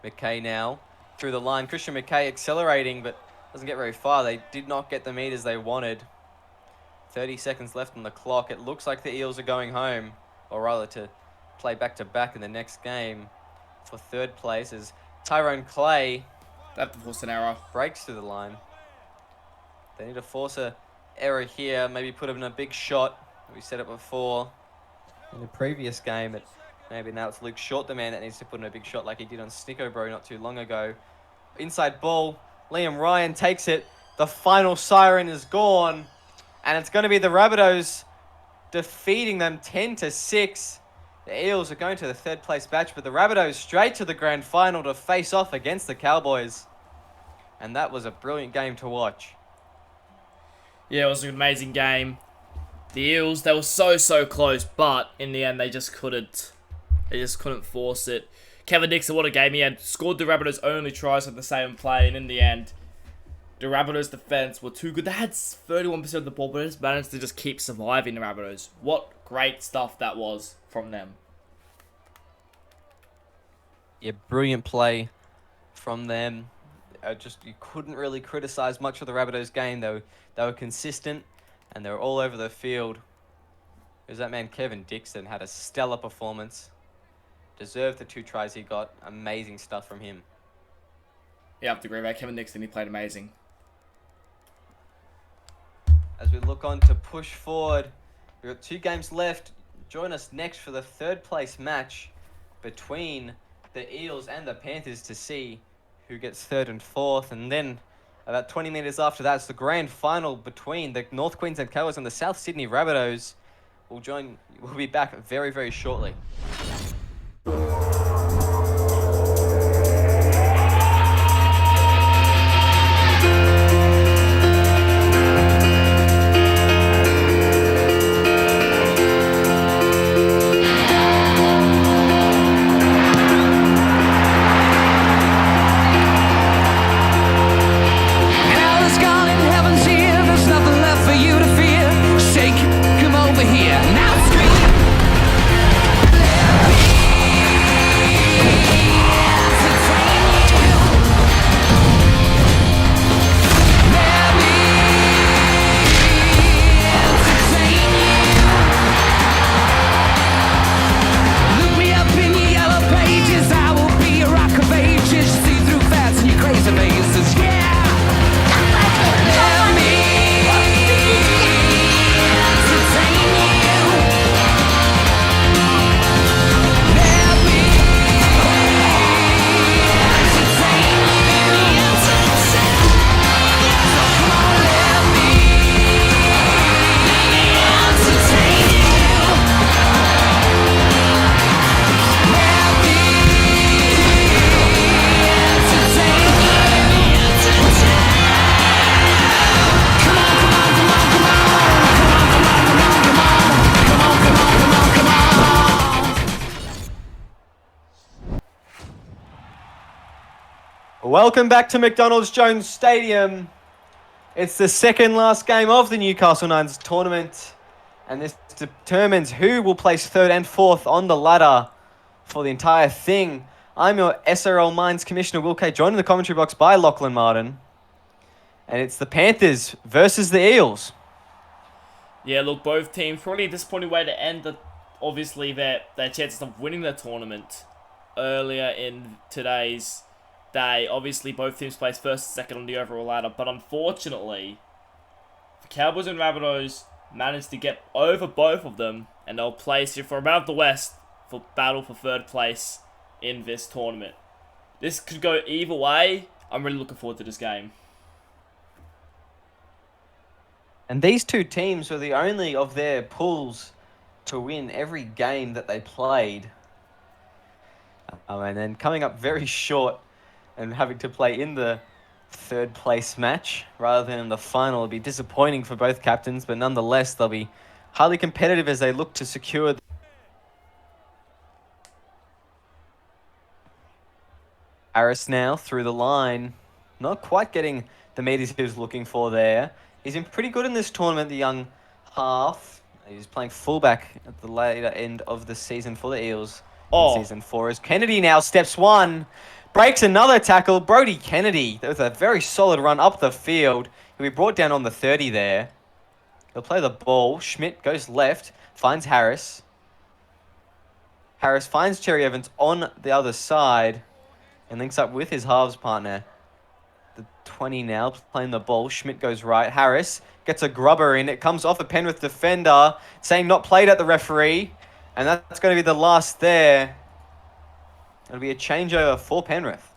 McKay now through the line. Christian McKay accelerating, but doesn't get very far. They did not get the meters they wanted. 30 seconds left on the clock. It looks like the Eels are going home, or rather to play back-to-back in the next game for third place as Tyrone Clay That forced an error. breaks through the line. They need to force a error here, maybe put him in a big shot. We said it before in the previous game that maybe now it's Luke Short, the man that needs to put in a big shot like he did on Snicko Bro not too long ago. Inside ball, Liam Ryan takes it. The final siren is gone, and it's going to be the Rabbitohs defeating them 10-6. The Eels are going to the third place match, but the Rabbitohs straight to the grand final to face off against the Cowboys. And that was a brilliant game to watch. Yeah, it was an amazing game. The Eels, they were so close, but in the end they just couldn't. They just couldn't force it. Kevin Dixon, what a game he had. Scored the Rabbitohs' only tries at the same play, and in the end, the Rabbitohs' defense were too good. They had 31% of the ball, but they just managed to just keep surviving the Rabbitohs. What great stuff that was from them. Yeah, brilliant play from them. You couldn't really criticize much of the Rabbitohs game. They were consistent, and they were all over the field. Because that man Kevin Dixon had a stellar performance. Deserved the 2 tries he got. Amazing stuff from him. Yeah, I have to agree about Kevin Dixon. He played amazing. As we look on to push forward, we've got 2 games left. Join us next for the third place match between the Eels and the Panthers to see who gets 3rd and 4th. And then about 20 minutes after that, it's the grand final between the North Queensland Cowboys and the South Sydney Rabbitohs. We'll be back very shortly. Welcome back to McDonald's Jones Stadium. It's the second last game of the Newcastle Nines tournament, and this determines who will place 3rd and 4th on the ladder for the entire thing. I'm your SRL Mines Commissioner Will Kay, joined in the commentary box by Lachlan Martin, and it's the Panthers versus the Eels. Yeah, look, both teams probably a disappointing way to end obviously their chances of winning the tournament earlier in today's day. Obviously, both teams placed 1st and 2nd on the overall ladder, but unfortunately, the Cowboys and Rabbitohs managed to get over both of them, and they'll place here for around the West for battle for 3rd place in this tournament. This could go either way. I'm really looking forward to this game. And these 2 teams were the only of their pools to win every game that they played. And then coming up very short and having to play in the 3rd place match rather than in the final will be disappointing for both captains, but nonetheless they'll be highly competitive as they look to secure. Harris now through the line, not quite getting the meters he was looking for there. He's been pretty good in this tournament, the young half. He's playing fullback at the later end of the season for the Eels. In season 4 as Kennedy now steps 1. Breaks another tackle. Brody Kennedy, that was a very solid run up the field. He'll be brought down on the 30 there. He'll play the ball. Schmidt goes left, finds Harris. Harris finds Cherry Evans on the other side and links up with his halves partner. The 20 now playing the ball. Schmidt goes right. Harris gets a grubber in. It comes off a Penrith defender, saying not played at the referee. And that's going to be the last there. It'll be a changeover for Penrith.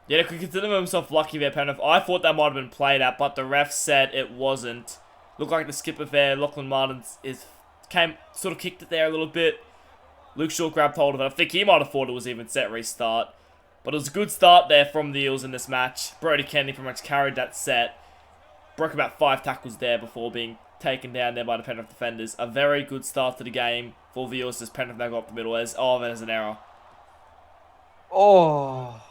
Yeah, they could consider himself lucky there, Penrith. I thought that might have been played at, but the ref said it wasn't. Looked like the skipper there, Lachlan Martin, is sort of kicked it there a little bit. Luke Shaw grabbed hold of it. I think he might have thought it was even set restart. But it was a good start there from the Eels in this match. Brodie Kennedy pretty much carried that set. Broke about 5 tackles there before being taken down there by the Penrith defenders. A very good start to the game for the Eels as Penrith now got up the middle. There's an error. Oh,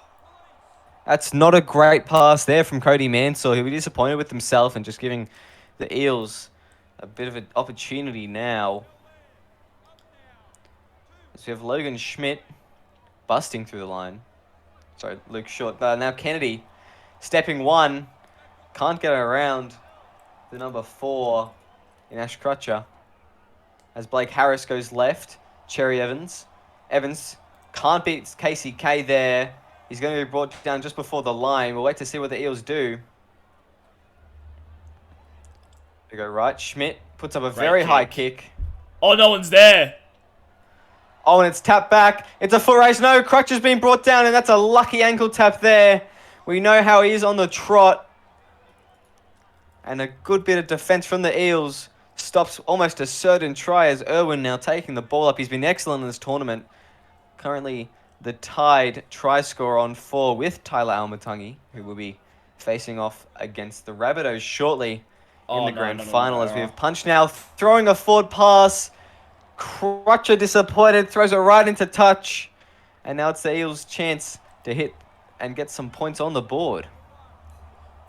that's not a great pass there from Cody Mansell. He'll be disappointed with himself and just giving the Eels a bit of an opportunity now. So we have Logan Schmidt busting through the line. Sorry, Luke Short. Now Kennedy stepping one. Can't get around the number 4 in Ash Crutcher. As Blake Harris goes left. Cherry Evans. Evans can't beat KCK there. He's going to be brought down just before the line. We'll wait to see what the Eels do. They go right. Schmidt puts up a very high kick. Oh, no one's there. Oh, and it's tapped back. It's a foot race. No, Crutch has been brought down, and that's a lucky ankle tap there. We know how he is on the trot. And a good bit of defense from the Eels stops almost a certain try as Irwin now taking the ball up. He's been excellent in this tournament. Currently the tied try scorer on 4 with Tyler Almatangi, who will be facing off against the Rabbitohs shortly in the grand final. As we have Punch now throwing a forward pass. Crutcher disappointed, throws it right into touch. And now it's the Eels' chance to hit and get some points on the board.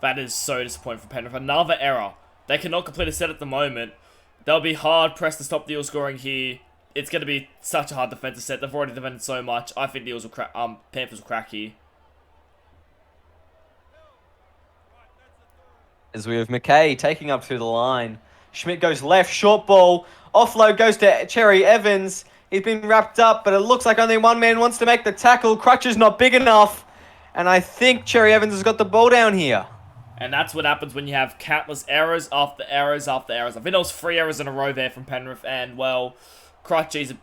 That is so disappointing for Penrith. Another error. They cannot complete a set at the moment. They'll be hard pressed to stop the Eels scoring here. It's going to be such a hard defensive set. They've already defended so much. I think the Eels will Panthers will crack here. As we have McKay taking up through the line. Schmidt goes left, short ball. Offload goes to Cherry Evans. He's been wrapped up, but it looks like only one man wants to make the tackle. Crutch is not big enough. And I think Cherry Evans has got the ball down here. And that's what happens when you have countless errors after errors after errors. I think there was 3 errors in a row there from Penrith. And, well, Crutch is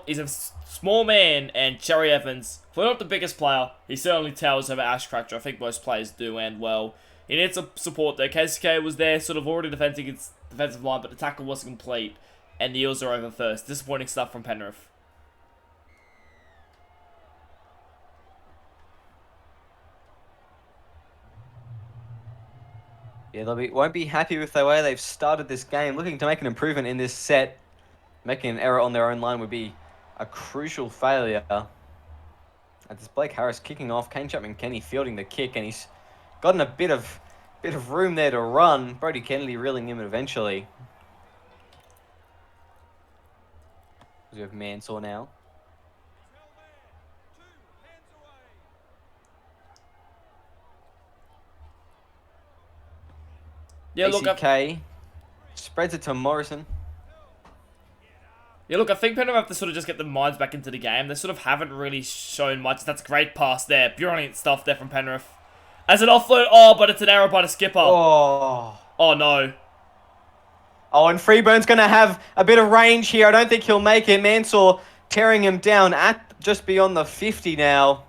he's a small man. And Cherry Evans, if we're not the biggest player, he certainly towers over Ash Crutcher. I think most players do. And, well, he needs some support there. KCK was there, sort of already defending its defensive line, but the tackle wasn't complete. And the Eels are over first. Disappointing stuff from Penrith. Yeah, won't be happy with the way they've started this game. Looking to make an improvement in this set. Making an error on their own line would be a crucial failure. It's Blake Harris kicking off. Kane Chapman-Kenny fielding the kick, and he's gotten a bit of room there to run. Brodie Kennedy reeling him eventually. We have Mansour now. Yeah, look, ACK spreads it to Morrison. Yeah, look, I think Penrith have to sort of just get their minds back into the game. They sort of haven't really shown much. That's a great pass there. Brilliant stuff there from Penrith. As an offload, but it's an error by the skipper. Oh no. Oh, and Freeburn's going to have a bit of range here. I don't think he'll make it. Mansour tearing him down at just beyond the 50 now.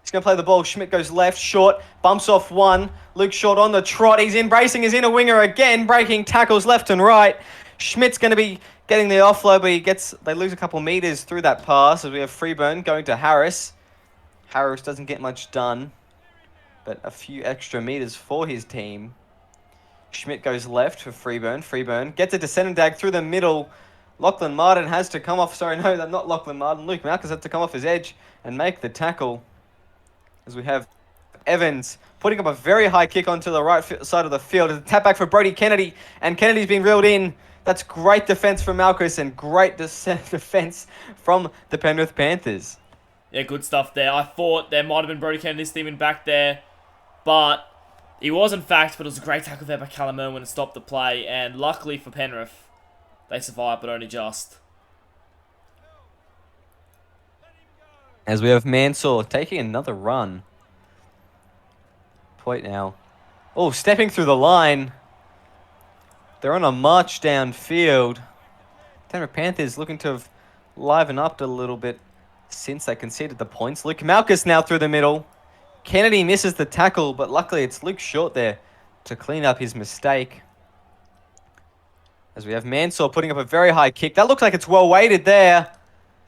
He's going to play the ball. Schmidt goes left, short, bumps off one. Luke Short on the trot. He's embracing his inner winger again, breaking tackles left and right. Schmidt's going to be getting the offload, but they lose a couple meters through that pass as we have Freeburn going to Harris. Harris doesn't get much done, but a few extra meters for his team. Schmidt goes left for Freeburn. Freeburn gets it to Senendag through the middle. Lachlan Martin has to come off. Sorry, no, not Lachlan Martin. Luke Malkus has to come off his edge and make the tackle. As we have Evans putting up a very high kick onto the right side of the field. It's a tap back for Brodie Kennedy, and Kennedy's been reeled in. That's great defense from Malkus and great defense from the Penrith Panthers. Yeah, good stuff there. I thought there might have been Brodie Kennedy steaming back there, but he was in fact, but it was a great tackle there by Callum Irwin to stop the play, and luckily for Penrith, they survived, but only just. As we have Mansour taking another run. Point now. Oh, stepping through the line. They're on a march downfield. Penrith Panthers looking to have livened up a little bit since they conceded the points. Luke Malkus now through the middle. Kennedy misses the tackle, but luckily it's Luke Short there to clean up his mistake. As we have Mansour putting up a very high kick. That looks like it's well weighted there.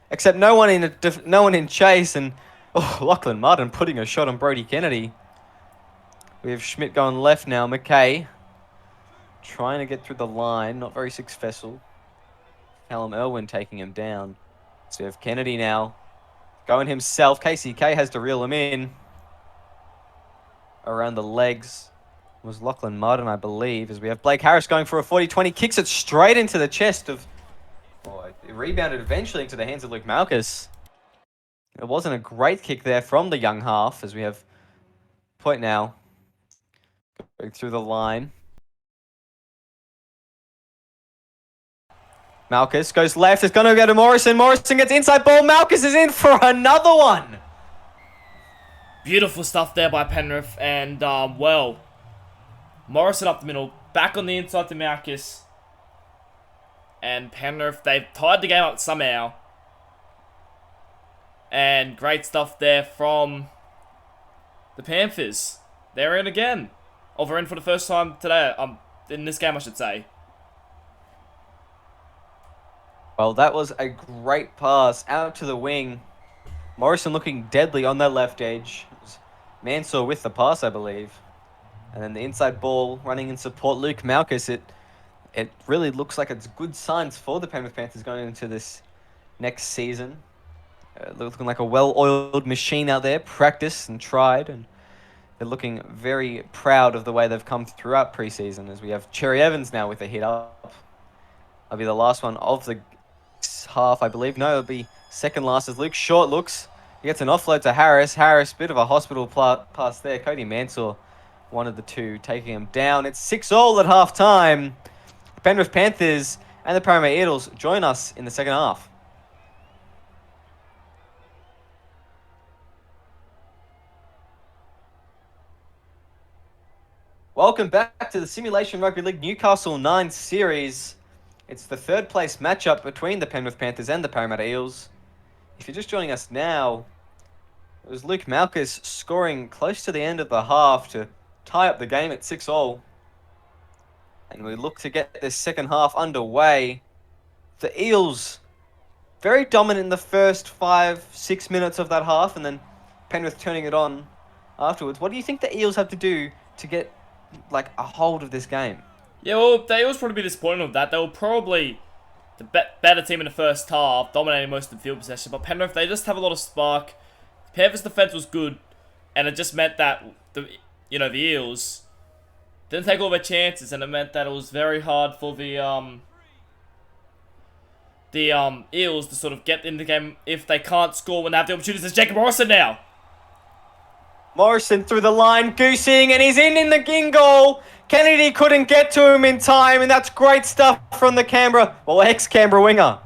Except no one in chase. And Lachlan Martin putting a shot on Brody Kennedy. We have Schmidt going left now. McKay trying to get through the line. Not very successful. Callum Irwin taking him down. So we have Kennedy now. Going himself. KCK has to reel him in. Around the legs was Lachlan Martin, I believe. As we have Blake Harris going for a 40-20. Kicks it straight into the chest of... Oh, it rebounded eventually into the hands of Luke Malkus. It wasn't a great kick there from the young half. As we have point now. Going through the line. Malkus goes left. It's going to go to Morrison. Morrison gets inside ball. Malkus is in for another one. Beautiful stuff there by Penrith. And, well, Morrison up the middle. Back on the inside to Malkus. And Penrith, they've tied the game up somehow. And great stuff there from the Panthers. They're in again. Or they're in for the first time today. In this game, I should say. Well, that was a great pass out to the wing. Morrison looking deadly on that left edge. Mansour with the pass, I believe. And then the inside ball running in support. Luke Malkus. It really looks like it's good signs for the Penrith Panthers going into this next season. Looking like a well-oiled machine out there. Practiced and tried. And they're looking very proud of the way they've come throughout preseason. As we have Cherry Evans now with a hit up. That'll be the last one of the half, I believe. No, it'll be second last as Luke Short looks. He gets an offload to Harris. Harris, bit of a hospital pass there. Cody Mansour, one of the two, taking him down. It's 6-all at half-time. The Penrith Panthers and the Parramatta Eels join us in the second half. Welcome back to the Simulation Rugby League Newcastle 9 series. It's the third place matchup between the Penrith Panthers and the Parramatta Eels. If you're just joining us now, it was Luke Malkus scoring close to the end of the half to tie up the game at 6-all. And we look to get this second half underway. The Eels very dominant in the first 5-6 minutes of that half, and then Penrith turning it on afterwards. What do you think the Eels have to do to get like a hold of this game? Yeah, well, the Eels probably be disappointed with that. They were probably the better team in the first half, dominating most of the field possession. But Penrith, they just have a lot of spark. The Panthers' defense was good, and it just meant that the Eels didn't take all their chances, and it meant that it was very hard for the Eels to sort of get in the game if they can't score when they have the opportunities. It's Jacob Morrison now. Morrison through the line, goosing, and he's in the goal. Kennedy couldn't get to him in time, and that's great stuff from the ex-Canberra winger.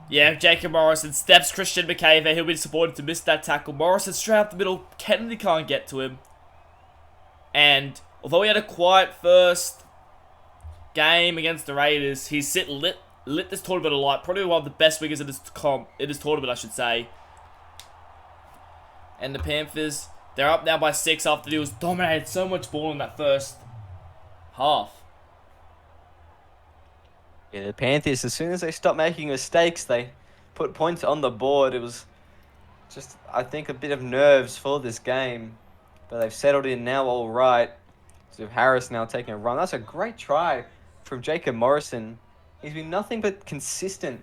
Yeah, Jacob Morrison steps Christian McKay there. He'll be disappointed to miss that tackle. Morrison straight up the middle. Kennedy can't get to him. And although he had a quiet first game against the Raiders, he's lit this tournament alight. Probably one of the best wingers in this tournament, I should say. And the Panthers, they're up now by 6 after the Eels dominated so much ball in that first half. Yeah, the Panthers, as soon as they stopped making mistakes, they put points on the board. It was just, I think, a bit of nerves for this game. But they've settled in now all right. So with Harris now taking a run. That's a great try from Jacob Morrison. He's been nothing but consistent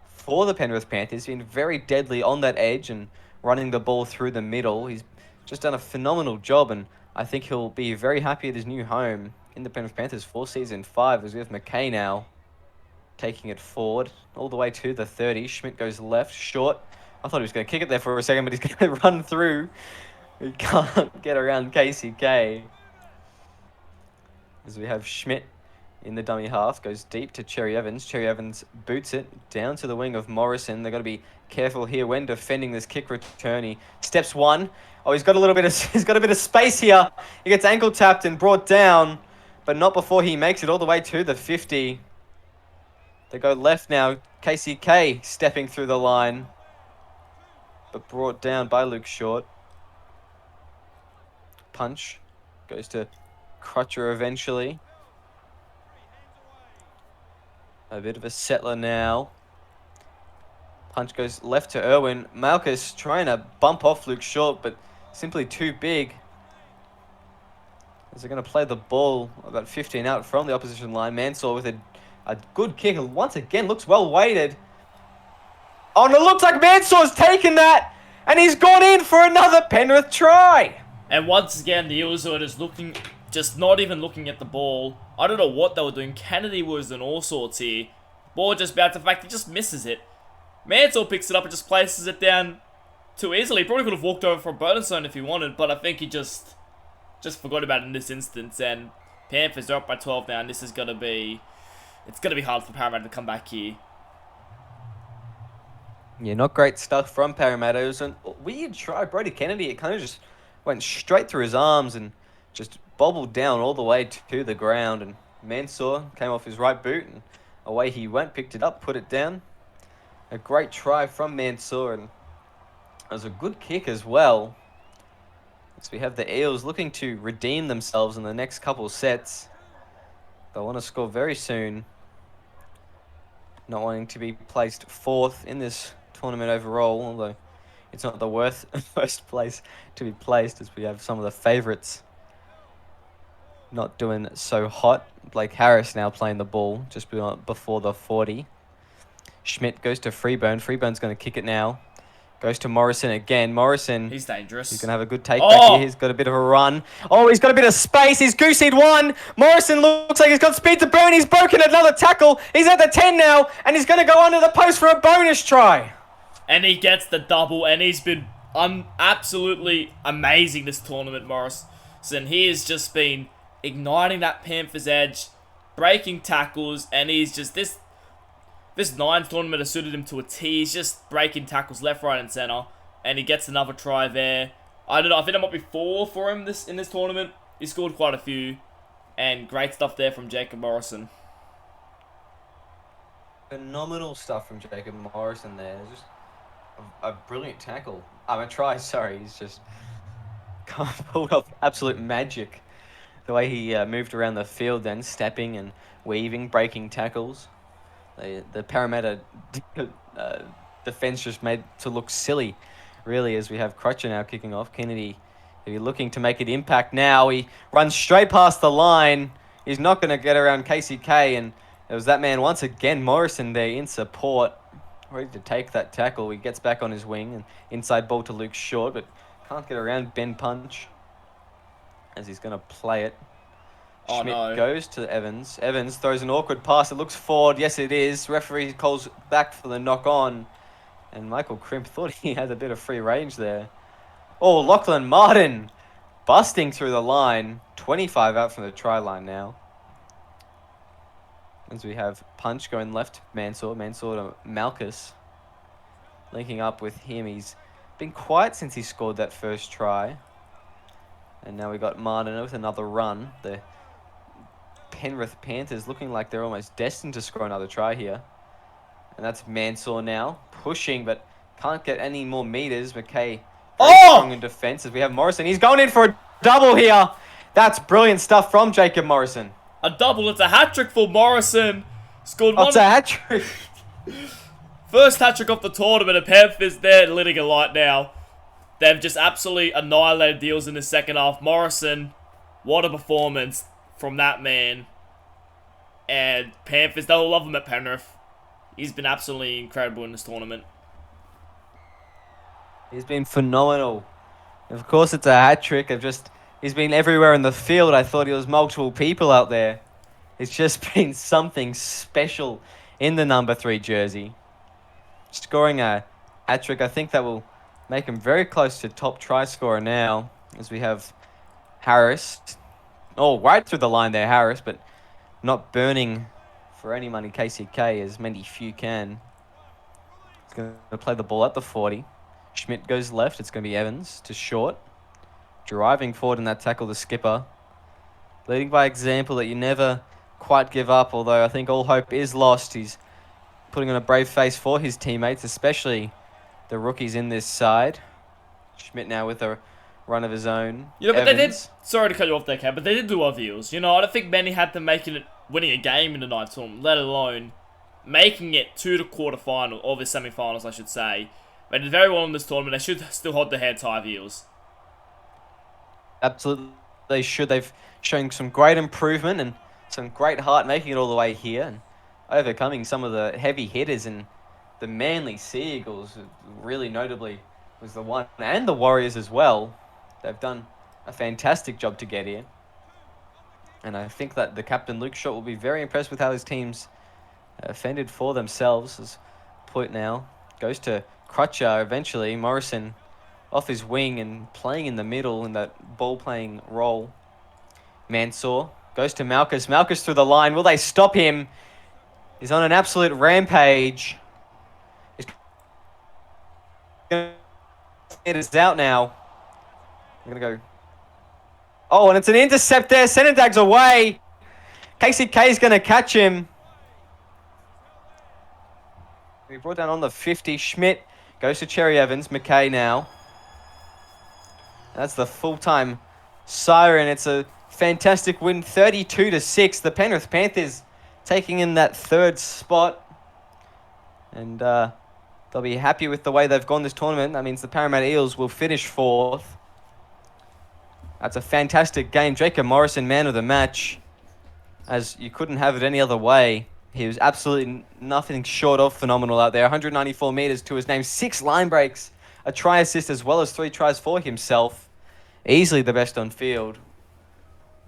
for the Penrith Panthers. He's been very deadly on that edge and running the ball through the middle. He's just done a phenomenal job, and I think he'll be very happy at his new home in the Penrith Panthers for season 5, as we have McKay now taking it forward all the way to the 30. Schmidt goes left, short. I thought he was going to kick it there for a second, but he's going to run through. He can't get around KCK. As we have Schmidt in the dummy half, goes deep to Cherry Evans. Cherry Evans boots it down to the wing of Morrison. They've got to be careful here when defending this kick return. He steps one. Oh, he's got a bit of space here. He gets ankle tapped and brought down, but not before he makes it all the way to the 50. They go left now. KCK stepping through the line, but brought down by Luke Short. Punch goes to Crutcher eventually. A bit of a settler now. Punch goes left to Irwin. Malchus trying to bump off Luke Short, but simply too big. As they're going to play the ball about 15 out from the opposition line. Mansour with a good kick. Once again, looks well weighted. Oh, and it looks like Mansour's taken that. And he's gone in for another Penrith try. And once again, the Eels are just not even looking at the ball. I don't know what they were doing. Kennedy was in all sorts here. Ball just bounced. In fact, he just misses it. Mansour picks it up and just places it down too easily. He probably could have walked over for a bonus zone if he wanted, but I think he just forgot about it in this instance. And Panthers are up by 12 now, and this is gonna be hard for Parramatta to come back here. Yeah, not great stuff from Parramatta. It was a weird try. Brody Kennedy, it kind of just went straight through his arms and just bobbled down all the way to the ground. And Mansour came off his right boot and away he went, picked it up, put it down. A great try from Mansour, and it was a good kick as well. So we have the Eels looking to redeem themselves in the next couple sets. They want to score very soon. Not wanting to be placed fourth in this tournament overall, although it's not the worst place to be placed, as we have some of the favourites not doing so hot. Blake Harris now playing the ball just before the 40. Schmidt goes to Freeburn. Freeburn's going to kick it now. Goes to Morrison again. Morrison. He's dangerous. He's going to have a good take back here. He's got a bit of a run. Oh, he's got a bit of space. He's gooseyed one. Morrison looks like he's got speed to burn. He's broken another tackle. He's at the 10 now, and he's going to go under the post for a bonus try. And he gets the double, and he's been absolutely amazing this tournament, Morrison. He has just been igniting that Panthers edge, breaking tackles, and he's just this ninth tournament has suited him to a T. He's just breaking tackles left, right, and center, and he gets another try there. I don't know. I think it might be 4 for him in this tournament. He scored quite a few, and great stuff there from Jacob Morrison. Phenomenal stuff from Jacob Morrison there. Just a brilliant tackle. A try. Sorry, he's just pulled off absolute magic. The way he moved around the field, then stepping and weaving, breaking tackles. The Parramatta defence just made to look silly, really, as we have Crutcher now kicking off. Kennedy, if you're looking to make it impact now, he runs straight past the line. He's not going to get around KCK, and it was that man once again, Morrison, there in support, ready to take that tackle. He gets back on his wing, and inside ball to Luke Short, but can't get around Ben Punch, as he's going to play it. Oh, Schmidt no. goes to Evans. Evans throws an awkward pass. It looks forward. Yes, it is. Referee calls back for the knock-on. And Michael Crimp thought he had a bit of free range there. Oh, Lachlan Martin busting through the line. 25 out from the try line now. As we have Punch going left, Mansour to Malchus. Linking up with him. He's been quiet since he scored that first try. And now we got Martin with another run. The Penrith Panthers looking like they're almost destined to score another try here. And that's Mansour now, pushing, but can't get any more meters. McKay very strong in defence as we have Morrison. He's going in for a double here. That's brilliant stuff from Jacob Morrison. A double. It's a hat-trick for Morrison. Scored one. It's a hat-trick. First hat-trick of the tournament, and Panthers, they're letting a light now. They've just absolutely annihilated the Eels in the second half. Morrison, what a performance from that man. And Panthers, they'll love him at Penrith. He's been absolutely incredible in this tournament. He's been phenomenal. Of course, it's a hat-trick. He's been everywhere in the field. I thought he was multiple people out there. It's just been something special in the number 3 jersey. Scoring a hat-trick, I think that will make him very close to top try scorer now, as we have Harris. Oh, right through the line there, Harris, but not burning for any money KCK, as many few can. He's going to play the ball at the 40. Schmidt goes left. It's going to be Evans to Short. Driving forward in that tackle, the skipper. Leading by example that you never quite give up, although I think all hope is lost. He's putting on a brave face for his teammates, especially the rookies in this side. Schmidt now with a run of his own. You know, but Evans. they did. Sorry to cut you off there, Cam, but they did do other Eels. You know, I don't think many had them winning a game in the night tournament, let alone making it to the quarterfinal, or the semi-finals, I should say. They did very well in this tournament. They should still hold their hands high, the Eels. Absolutely, they should. They've shown some great improvement and some great heart making it all the way here and overcoming some of the heavy hitters. And the Manly Sea Eagles, really notably, was the one, and the Warriors as well. They've done a fantastic job to get here. And I think that the captain, Luke Short, will be very impressed with how his team's fended for themselves. As point now goes to Crutcher eventually. Morrison off his wing and playing in the middle in that ball-playing role. Mansour goes to Malchus. Malchus through the line. Will they stop him? He's on an absolute rampage. It is out now. I'm going to go. Oh, and it's an intercept there. Senendag's away. KCK is going to catch him. We brought down on the 50. Schmidt goes to Cherry Evans. McKay now. That's the full-time siren. It's a fantastic win, 32-6. The Penrith Panthers taking in that third spot. And they'll be happy with the way they've gone this tournament. That means the Parramatta Eels will finish fourth. That's a fantastic game. Jacob Morrison, man of the match. As you couldn't have it any other way. He was absolutely nothing short of phenomenal out there. 194 metres to his name. 6 line breaks. A try assist as well as 3 tries for himself. Easily the best on field.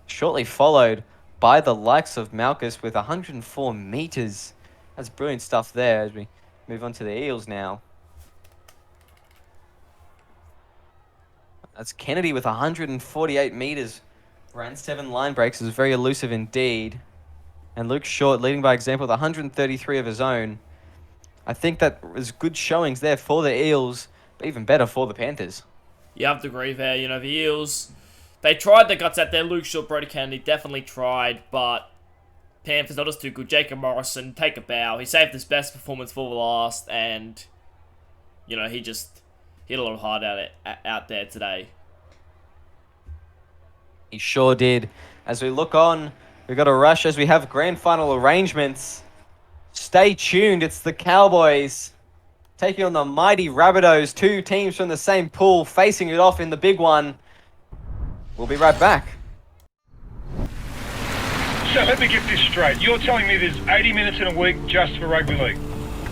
Shortly followed by the likes of Malchus with 104 metres. That's brilliant stuff there as we move on to the Eels now. That's Kennedy with 148 metres. Ran 7 line breaks. It was very elusive indeed. And Luke Short leading by example with 133 of his own. I think that was good showings there for the Eels, but even better for the Panthers. You have to agree there. You know, the Eels, they tried their guts out there. Luke Short, Brody Kennedy definitely tried, but Panthers not just too good. Jacob Morrison, take a bow. He saved his best performance for the last, and, you know, he just hit a lot of hard out there today. He sure did. As we look on, we've got a rush as we have grand final arrangements. Stay tuned. It's the Cowboys taking on the mighty Rabbitohs. 2 teams from the same pool facing it off in the big one. We'll be right back. So let me get this straight. You're telling me there's 80 minutes in a week just for rugby league?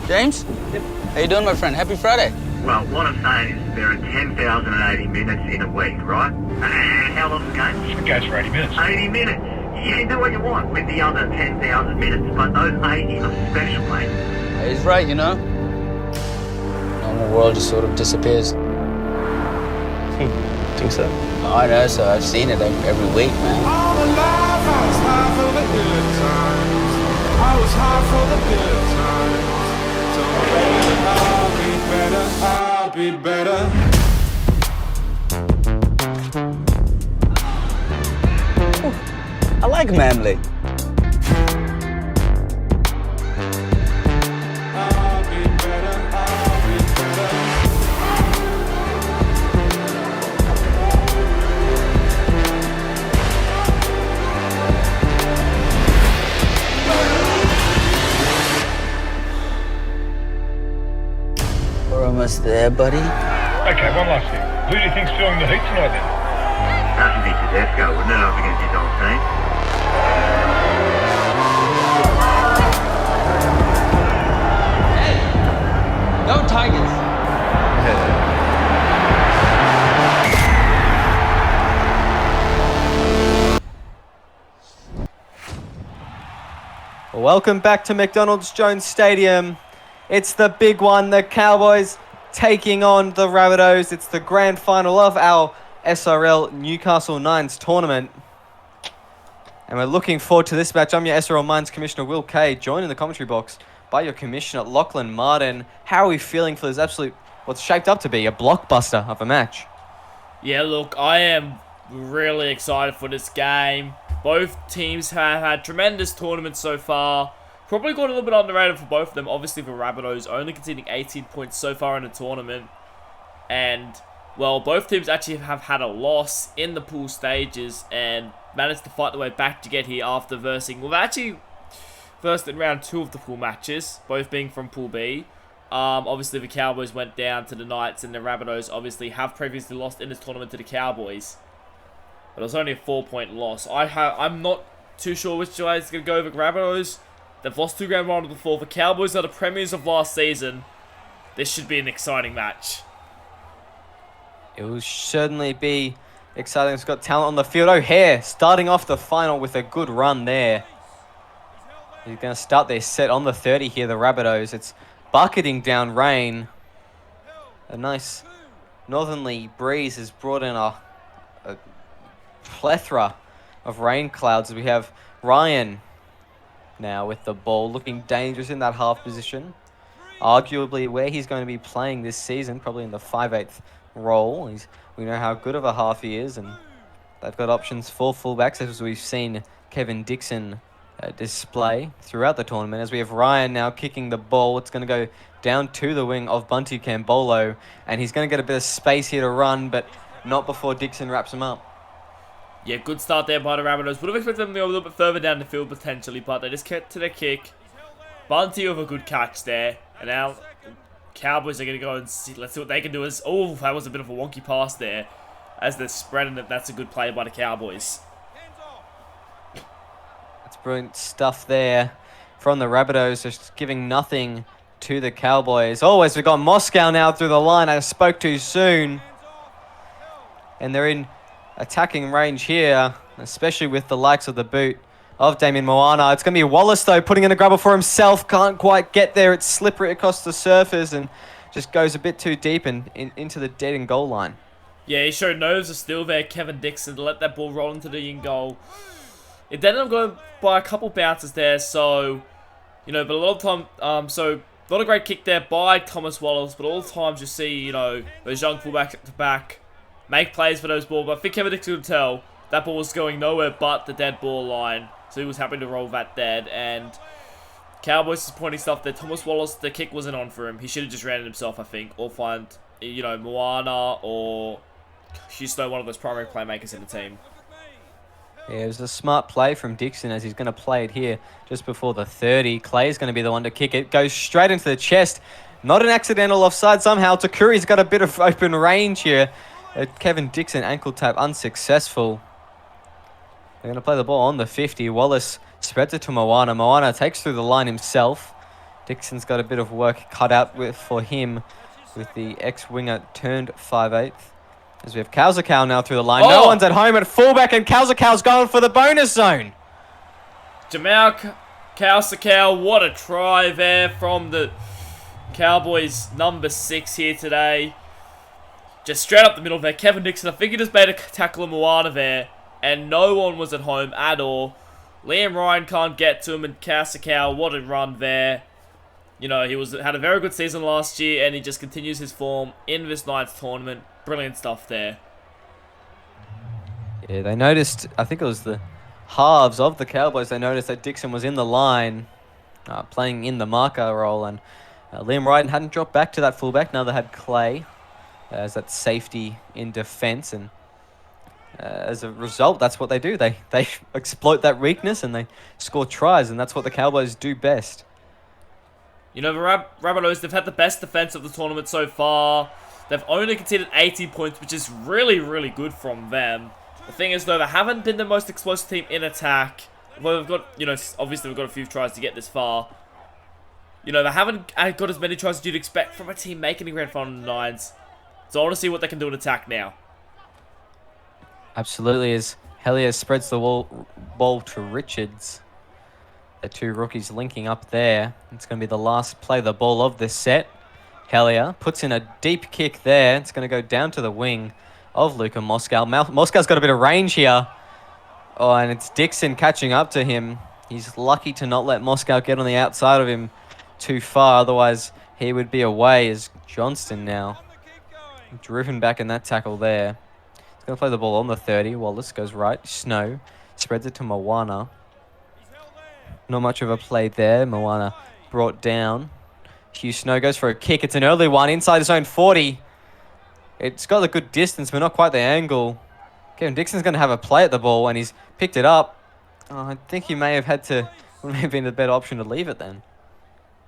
James? How you doing, my friend? Happy Friday. Well, what I'm saying is there are 10,080 minutes in a week, right? And how long's the game? It goes for 80 minutes. 80 minutes. You can do what you want with the other 10,000 minutes, but those 80 are special, mate. He's right, you know. Normal world just sort of disappears. Think so? I know, so I've seen it every week, man. I'm alive, I was high for the good times. I was high for the good times. I'll be better. I like Manly. I'll be better. We're almost there, buddy. Okay, one last thing. Who do you think's feeling the heat tonight then? That should be Tedesco, wouldn't it, up against his old team? Go Tigers! Welcome back to McDonald's Jones Stadium. It's the big one, the Cowboys taking on the Rabbitohs. It's the grand final of our SRL Newcastle Nines tournament. And we're looking forward to this match. I'm your SRL Mines Commissioner Will Kay, joined in the commentary box by your Commissioner Lachlan Martin. How are we feeling for this absolute, what's shaped up to be a blockbuster of a match? Yeah, look, I am really excited for this game. Both teams have had tremendous tournaments so far. Probably got a little bit underrated for both of them. Obviously for Rabbitohs, only conceding 18 points so far in the tournament. And, well, both teams actually have had a loss in the pool stages and managed to fight their way back to get here after versing. Well, actually, first in round 2 of the pool matches, both being from Pool B. Obviously, the Cowboys went down to the Knights, and the Rabbitohs obviously have previously lost in this tournament to the Cowboys. But it was only a 4-point loss. I'm not too sure which way is going to go with the Rabbitohs. They've lost 2 grand rounds before. The Cowboys are the premiers of last season. This should be an exciting match. It will certainly be exciting. It's got talent on the field. O'Hare starting off the final with a good run there. He's going to start their set on the 30 here, the Rabbitohs. It's bucketing down rain. A nice northerly breeze has brought in a plethora of rain clouds. We have Ryan now with the ball, looking dangerous in that half position. Arguably where he's going to be playing this season, probably in the 5/8 role. We know how good of a half he is, and they've got options for fullbacks, as we've seen Kevin Dixon display throughout the tournament. As we have Ryan now kicking the ball, it's going to go down to the wing of Bunty Cambolo, and he's going to get a bit of space here to run, but not before Dixon wraps him up. Yeah, good start there by the Rabbitohs. Would have expected them to go a little bit further down the field potentially, but they just kept to their kick. Bunty with a good catch there. And now Cowboys are going to go and see. Let's see what they can do. Oh, that was a bit of a wonky pass there. As they're spreading it, that's a good play by the Cowboys. That's brilliant stuff there from the Rabbitohs, just giving nothing to the Cowboys. Always, we've got Moscow now through the line. I spoke too soon. And they're in attacking range here, especially with the likes of the boot of Damien Moana. It's going to be Wallace, though, putting in a grubber for himself. Can't quite get there. It's slippery across the surface and just goes a bit too deep and into the dead end goal line. Yeah, he showed nerves are still there, Kevin Dixon, to let that ball roll into the in goal. It ended up going by a couple bounces there, so, you know, but a lot of time, so, not a great kick there by Thomas Wallace, but all the times you see, you know, those young fullbacks at the back make plays for those balls, but I think Kevin Dixon could tell that ball was going nowhere but the dead ball line. So he was happy to roll that dead, and Cowboys is pointing stuff there. Thomas Wallace, the kick wasn't on for him. He should have just ran it himself, I think, or find, you know, Moana or Houston, one of those primary playmakers in the team. Yeah, it was a smart play from Dixon, as he's going to play it here just before the 30. Clay's going to be the one to kick it. Goes straight into the chest. Not an accidental offside somehow. Takuri's got a bit of open range here. Kevin Dixon ankle tap unsuccessful. They're going to play the ball on the 50. Wallace spreads it to Moana. Moana takes through the line himself. Dixon's got a bit of work cut out for him with the ex-winger turned 5/8. As we have Kauzakau now through the line. No one's at home at fullback, and Kauzakau's going for the bonus zone. Jamal Kauzakau, what a try there from the Cowboys number 6 here today. Just straight up the middle there. Kevin Dixon, I think he just made a tackle of Moana there. And no one was at home at all. Liam Ryan can't get to him, and Kauzakau, what a run there. You know, he had a very good season last year, and he just continues his form in this night's tournament. Brilliant stuff there. Yeah, they noticed, I think it was the halves of the Cowboys, they noticed that Dixon was in the line, playing in the marker role, and Liam Ryan hadn't dropped back to that fullback. Now they had Clay as that safety in defence, and as a result, that's what they do. They exploit that weakness and they score tries, and that's what the Cowboys do best. You know, the Rabbitohs, they've had the best defense of the tournament so far. They've only conceded 80 points, which is really, really good from them. The thing is, though, they haven't been the most explosive team in attack. Well, they've got, you know, obviously we've got a few tries to get this far. You know, they haven't got as many tries as you'd expect from a team making the grand final nines. So I want to see what they can do in attack now. Absolutely, as Hellier spreads the ball to Richards. The two rookies linking up there. It's going to be the last play of the ball of this set. Hellier puts in a deep kick there. It's going to go down to the wing of Luka Moscow. Moscow's got a bit of range here. Oh, and it's Dixon catching up to him. He's lucky to not let Moscow get on the outside of him too far. Otherwise, he would be away, as Johnston now driven back in that tackle there. He's going to play the ball on the 30. Wallace goes right. Snow spreads it to Moana. Not much of a play there. Moana brought down. Hugh Snow goes for a kick. It's an early one inside his own 40. It's got a good distance, but not quite the angle. Kevin Dixon's going to have a play at the ball, and he's picked it up. Oh, I think he may have had to Wouldn't have been a better option to leave it then.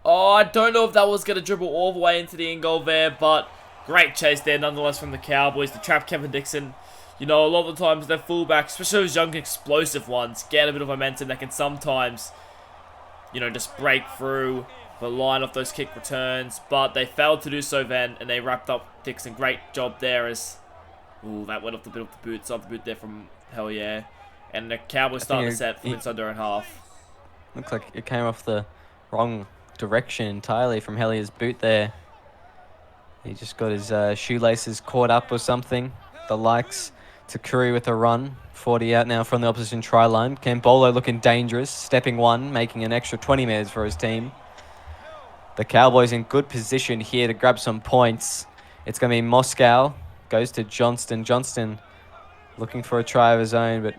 Oh, I don't know if that was going to dribble all the way into the in goal there, but great chase there nonetheless from the Cowboys to trap Kevin Dixon. You know, a lot of the times their fullbacks, especially those young explosive ones, get a bit of momentum that can sometimes, you know, just break through the line of those kick returns, but they failed to do so then, and they wrapped up Dixon. Great job there as... Ooh, that went off the boot, off the boot there from Hell Yeah. And the Cowboys starting the set from inside their own half. Looks like it came off the wrong direction entirely from Hellier's boot there. He just got his shoelaces caught up or something. The likes to Curry with a run. 40 out now from the opposition try line. Cambolo looking dangerous. Stepping one, making an extra 20 metres for his team. The Cowboys in good position here to grab some points. It's going to be Moscow. Goes to Johnston. Johnston looking for a try of his own, but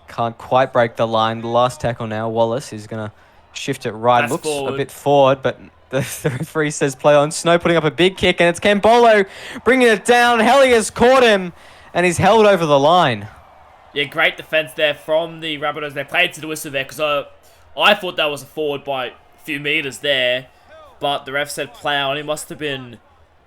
can't quite break the line. The last tackle now, Wallace is going to shift it right. That's Looks forward. a bit forward, but the referee says play on. Snow putting up a big kick, and it's Cambolo bringing it down. Hellier's caught him, and he's held over the line. Yeah, great defense there from the Rabbitohs. They played to the whistle there because I thought that was a forward by a few meters there, but the ref said play on. He must have been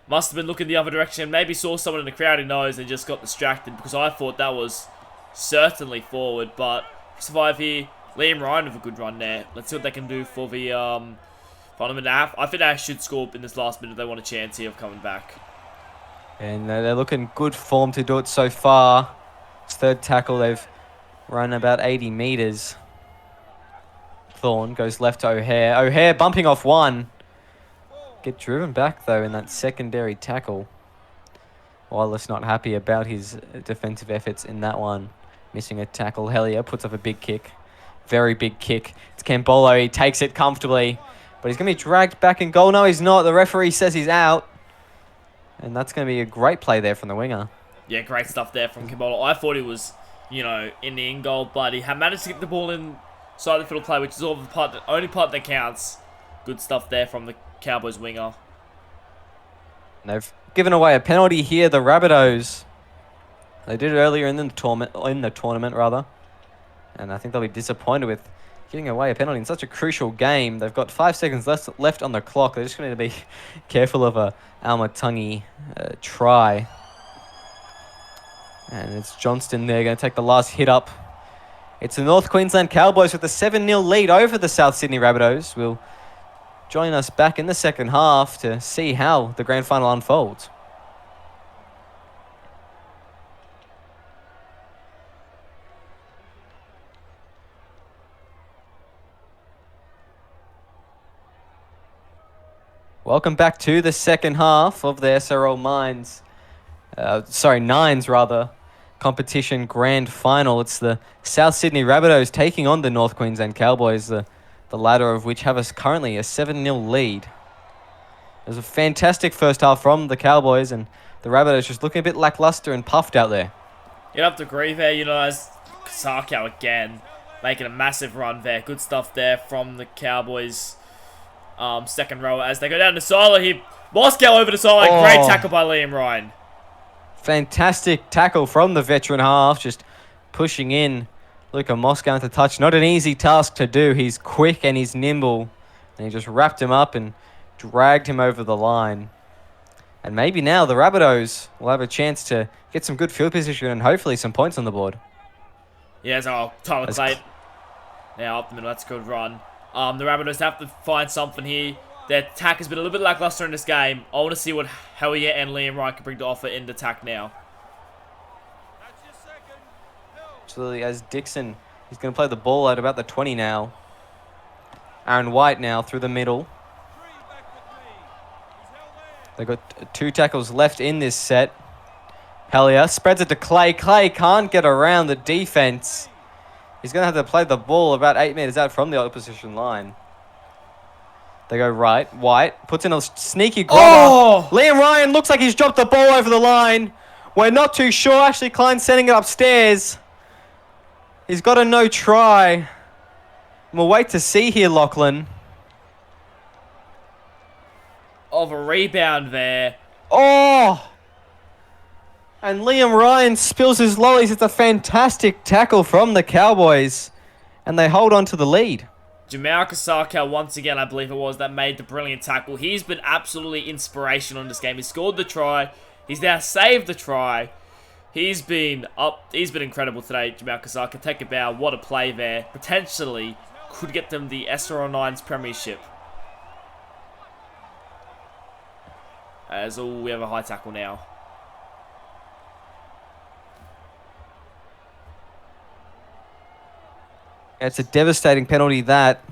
looking the other direction. Maybe saw someone in the crowd he knows and just got distracted because I thought that was certainly forward. But survive here. Liam Ryan with a good run there. Let's see what they can do for the final minute and a half. I think they should score in this last minute. They want a chance here of coming back. And they're looking good form to do it so far. It's third tackle. They've run about 80 metres. Thorne goes left to O'Hare. O'Hare bumping off one. Get driven back, though, in that secondary tackle. Wallace not happy about his defensive efforts in that one. Missing a tackle. Hellier puts up a big kick. Very big kick. It's Cambolo. He takes it comfortably. But he's going to be dragged back in goal. No, he's not. The referee says he's out. And that's going to be a great play there from the winger. Yeah, great stuff there from Cambolo. I thought he was, you know, in the in goal, but he had managed to get the ball inside the field play, which is only part that counts. Good stuff there from the Cowboys winger. And they've given away a penalty here, the Rabbitohs. They did it earlier in the tournament, rather. And I think they'll be disappointed with giving away a penalty in such a crucial game. They've got 5 seconds left on the clock. They're just going to be careful of a Almatungi try. And it's Johnston there going to take the last hit up. It's the North Queensland Cowboys with a 7-0 lead over the South Sydney Rabbitohs. Will join us back in the second half to see how the grand final unfolds. Welcome back to the second half of the SRL Nines competition grand final. It's the South Sydney Rabbitohs taking on the North Queensland Cowboys, the latter of which have us currently a 7-0 lead. It was a fantastic first half from the Cowboys, and the Rabbitohs just looking a bit lackluster and puffed out there. You'd have to agree there, you know, as Kasako again making a massive run there. Good stuff there from the Cowboys. Second row as they go down to Silo here. Moscow over to Silo. Oh. Great tackle by Liam Ryan. Fantastic tackle from the veteran half, just pushing in Luka Moscow into touch. Not an easy task to do. He's quick and he's nimble. And he just wrapped him up and dragged him over the line. And maybe now the Rabbitohs will have a chance to get some good field position and hopefully some points on the board. Yeah, so Tyler Clayton. Now up the middle. That's a good run. The Rabbitohs have to find something here. Their attack has been a little bit lackluster in this game. I want to see what Hellier and Liam Ryan can bring to offer in the attack now. Absolutely, as Dixon, he's going to play the ball at about the 20 now. Aaron White now through the middle. They've got 2 tackles left in this set. Hellier spreads it to Clay. Clay can't get around the defense. He's going to have to play the ball about 8 meters out from the opposition line. They go right. White puts in a sneaky grabber. Oh! Liam Ryan looks like he's dropped the ball over the line. We're not too sure. Actually, Klein's sending it upstairs. He's got a no try. We'll wait to see here, Lachlan. Of a rebound there. Oh! And Liam Ryan spills his lollies. It's a fantastic tackle from the Cowboys. And they hold on to the lead. Jamal Kasaka, once again, I believe it was, that made the brilliant tackle. He's been absolutely inspirational in this game. He scored the try. He's now saved the try. He's been incredible today, Jamal Kasaka. Take a bow. What a play there. Potentially could get them the SR9's Premiership. We have a high tackle now. It's a devastating penalty that.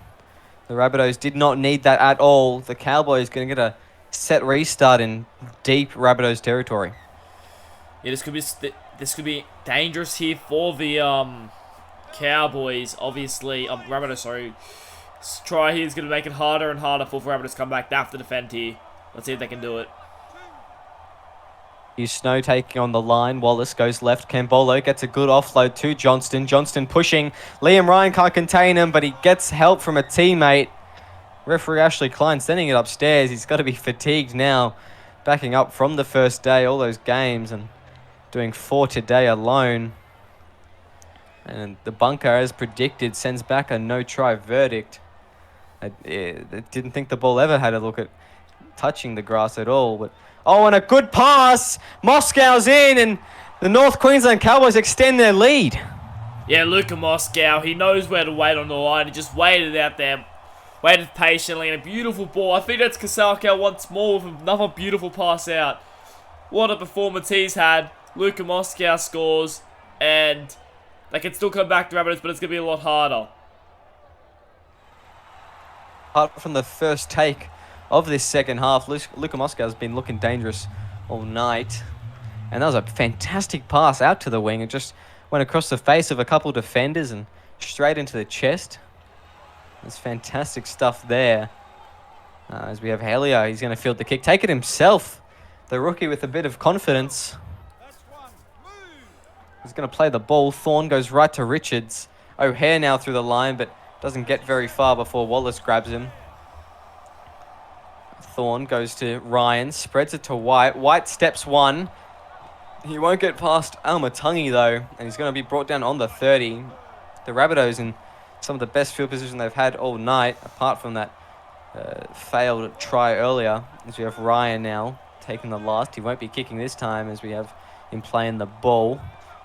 The Rabbitohs did not need that at all. The Cowboys going to get a set restart in deep Rabbitohs territory. Yeah, this could be dangerous here for the Cowboys. Obviously, Rabbitohs, sorry. This try here is going to make it harder and harder for Rabbitohs to come back. They have to defend here. Let's see if they can do it. Hugh Snow taking on the line. Wallace goes left. Cambolo gets a good offload to Johnston. Johnston pushing. Liam Ryan can't contain him, but he gets help from a teammate. Referee Ashley Klein sending it upstairs. He's got to be fatigued now. Backing up from the first day, all those games, and doing 4 today alone. And the bunker, as predicted, sends back a no-try verdict. I didn't think the ball ever had a look at touching the grass at all, but oh, and a good pass. Moscow's in, and the North Queensland Cowboys extend their lead. Yeah, Luka Moscow, he knows where to wait on the line. He just waited out there, waited patiently, and a beautiful ball. I think that's Kasaka once more with another beautiful pass out. What a performance he's had. Luka Moscow scores, and they can still come back to Rabbitohs, but it's going to be a lot harder. Apart from the first take of this second half, Luka Moscow has been looking dangerous all night. And that was a fantastic pass out to the wing. It just went across the face of a couple defenders and straight into the chest. There's fantastic stuff there. As we have Helio, he's going to field the kick. Take it himself. The rookie with a bit of confidence. He's going to play the ball. Thorne goes right to Richards. O'Hare now through the line, but doesn't get very far before Wallace grabs him. Thorne goes to Ryan, spreads it to White. White steps one. He won't get past Almatungi though, and he's going to be brought down on the 30. The Rabbitohs in some of the best field position they've had all night, apart from that failed try earlier. As we have Ryan now taking the last. He won't be kicking this time as we have him playing the ball.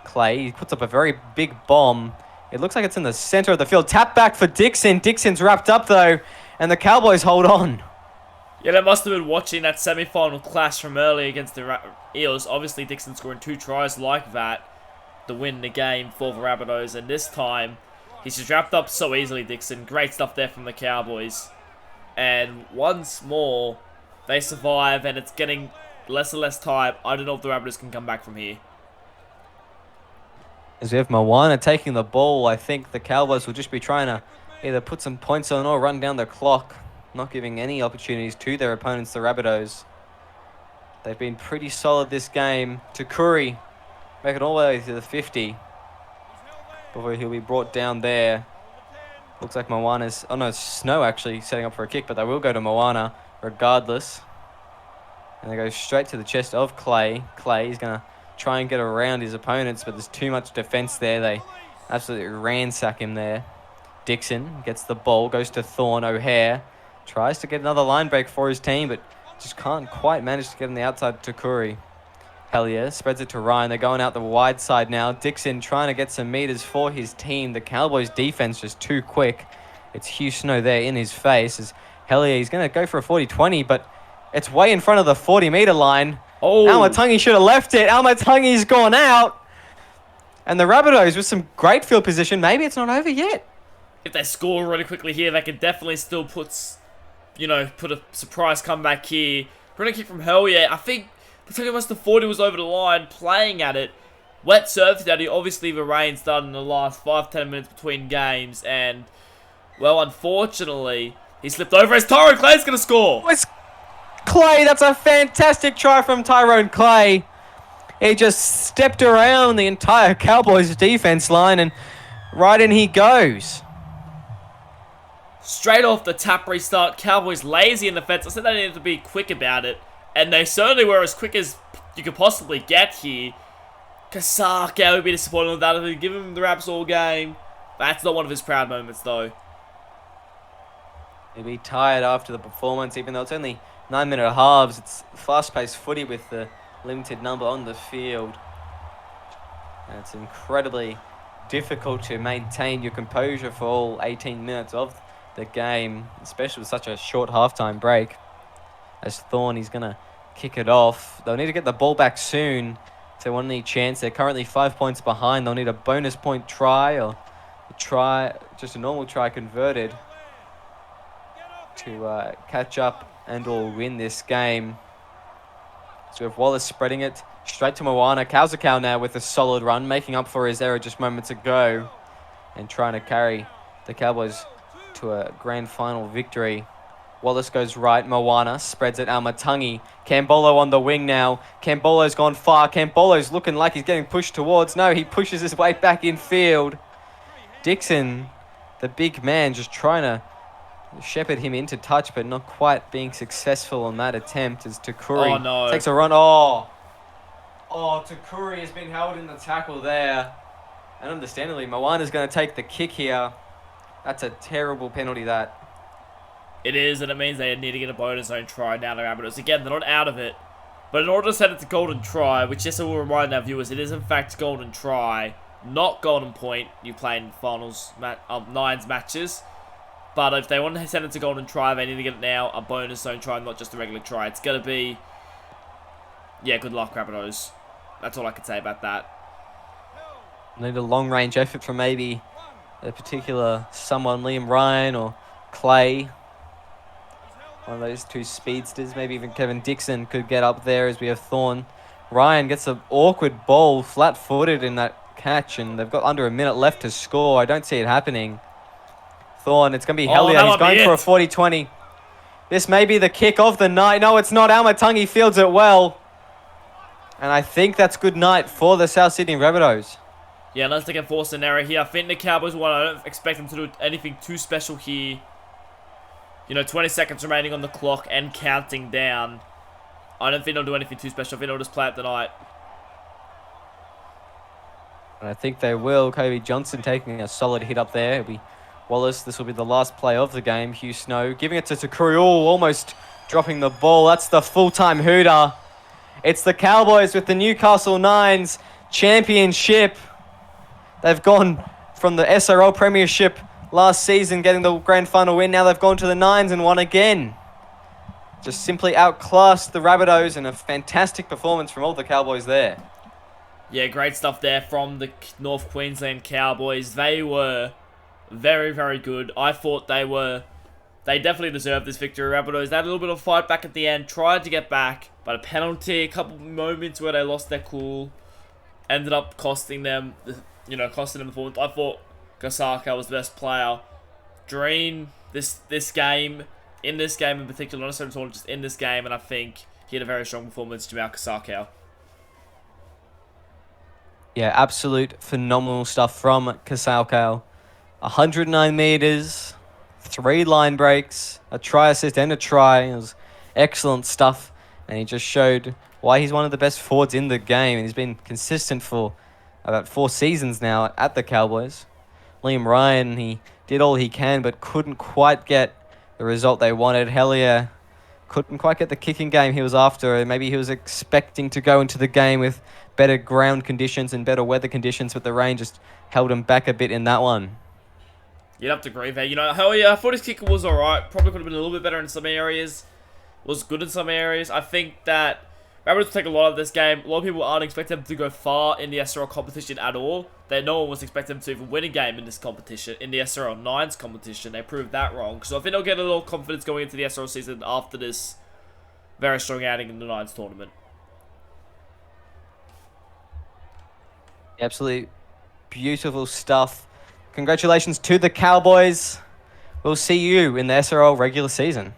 Clay, he puts up a very big bomb. It looks like it's in the center of the field. Tap back for Dixon. Dixon's wrapped up though, and the Cowboys hold on. Yeah, they must have been watching that semi-final clash from earlier against the Eels. Obviously, Dixon scoring 2 tries like that to win the game for the Rabbitohs. And this time, he's just wrapped up so easily, Dixon. Great stuff there from the Cowboys. And once more, they survive, and it's getting less and less time. I don't know if the Rabbitohs can come back from here. As we have Moana taking the ball, I think the Cowboys will just be trying to either put some points on or run down the clock. Not giving any opportunities to their opponents, the Rabbitohs. They've been pretty solid this game. Takuri make it all the way to the 50 before he'll be brought down there. Looks like Moana's... Oh no, it's Snow actually setting up for a kick, but they will go to Moana regardless. And they go straight to the chest of Clay. Clay is going to try and get around his opponents, but there's too much defense there. They absolutely ransack him there. Dixon gets the ball, goes to Thorne. O'Hare tries to get another line break for his team, but just can't quite manage to get on the outside to Takuri. Hellier spreads it to Ryan. They're going out the wide side now. Dixon trying to get some meters for his team. The Cowboys defense just too quick. It's Hugh Snow there in his face. As Hellier, he's going to go for a 40-20, but it's way in front of the 40-meter line. Oh. Almatungi should have left it. Almatungi's gone out. And the Rabbitohs with some great field position. Maybe it's not over yet. If they score really quickly here, they could definitely still put a surprise comeback here. Running kick from Hellier. I think particularly once the 40 was over the line, playing at it. Wet surface daddy. Obviously the rain started in the last 5-10 minutes between games, and well, unfortunately, he slipped over as Tyrone Clay's gonna score. It's Clay. That's a fantastic try from Tyrone Clay. He just stepped around the entire Cowboys defense line, and right in he goes. Straight off the tap restart, Cowboys lazy in the fence. I said they needed to be quick about it, and they certainly were as quick as you could possibly get here. Kasaka would be disappointed with that if they give him the Raps all game. That's not one of his proud moments, though. He'll be tired after the performance, even though it's only 9-minute halves. It's fast-paced footy with the limited number on the field. And it's incredibly difficult to maintain your composure for all 18 minutes of the game, especially with such a short halftime break. As Thorne, he's going to kick it off. They'll need to get the ball back soon to win any chance. They're currently 5 points behind. They'll need a bonus point try or just a normal try converted to catch up and or win this game. So we have Wallace spreading it straight to Moana. Kauzakau now with a solid run, making up for his error just moments ago and trying to carry the Cowboys to a grand final victory. Wallace goes right. Moana spreads it. Almatangi. Cambolo on the wing now. Cambolo's gone far. Cambolo's looking like he's getting pushed towards. No, he pushes his way back in field. Dixon, the big man, just trying to shepherd him into touch, but not quite being successful on that attempt as Takuri takes a run. Oh, Takuri has been held in the tackle there. And understandably, Moana's going to take the kick here. That's a terrible penalty, that. It is, and it means they need to get a bonus zone try now to Rabbitohs. Again, they're not out of it. But in order to set it to golden try, which just will remind our viewers, it is in fact golden try, not golden point. You play in finals, nines matches. But if they want to send it to golden try, they need to get it now. A bonus zone try, not just a regular try. It's going to be... Yeah, good luck, Rabbitohs. That's all I can say about that. Need a long-range effort from maybe a particular someone, Liam Ryan or Clay. One of those two speedsters. Maybe even Kevin Dixon could get up there as we have Thorne. Ryan gets an awkward ball, flat-footed in that catch, and they've got under a minute left to score. I don't see it happening. Thorne, it's going to be Hellier. He's going for a 40-20. This may be the kick of the night. No, it's not. Almatangi fields it well. And I think that's good night for the South Sydney Rabbitohs. Yeah, unless they can force an error here. I think the Cowboys won. I don't expect them to do anything too special here. 20 seconds remaining on the clock and counting down. I don't think they'll do anything too special. I think they'll just play it tonight. And I think they will. Kobe Johnson taking a solid hit up there. It'll be Wallace. This will be the last play of the game. Hugh Snow giving it to Takuri. Almost dropping the ball. That's the full-time hooter. It's the Cowboys with the Newcastle Nines championship. They've gone from the SRL Premiership last season, getting the grand final win. Now they've gone to the Nines and won again. Just simply outclassed the Rabbitohs, and a fantastic performance from all the Cowboys there. Yeah, great stuff there from the North Queensland Cowboys. They were very, very good. I thought they definitely deserved this victory. Rabbitohs, they had a little bit of a fight back at the end, tried to get back, but a penalty, a couple moments where they lost their cool, ended up costing them the performance. I thought Kasaka was the best player during this game, in this game in particular, not necessarily just in this game, and I think he had a very strong performance, Jamal Kasaka. Yeah, absolute phenomenal stuff from Kasaka. 109 metres, 3 line breaks, a try assist and a try. It was excellent stuff, and he just showed why he's one of the best forwards in the game, and he's been consistent for about 4 seasons now at the Cowboys. Liam Ryan, he did all he can, but couldn't quite get the result they wanted. Hellier couldn't quite get the kicking game he was after. Maybe he was expecting to go into the game with better ground conditions and better weather conditions, but the rain just held him back a bit in that one. You'd have to agree there. Hellier, I thought his kicker was alright. Probably could have been a little bit better in some areas. Was good in some areas. I think that Rabbitohs take a lot of this game. A lot of people aren't expecting them to go far in the SRL competition at all. No one was expecting them to even win a game in this competition, in the SRL 9s competition. They proved that wrong. So I think they'll get a little confidence going into the SRL season after this very strong outing in the 9s tournament. Absolutely beautiful stuff. Congratulations to the Cowboys. We'll see you in the SRL regular season.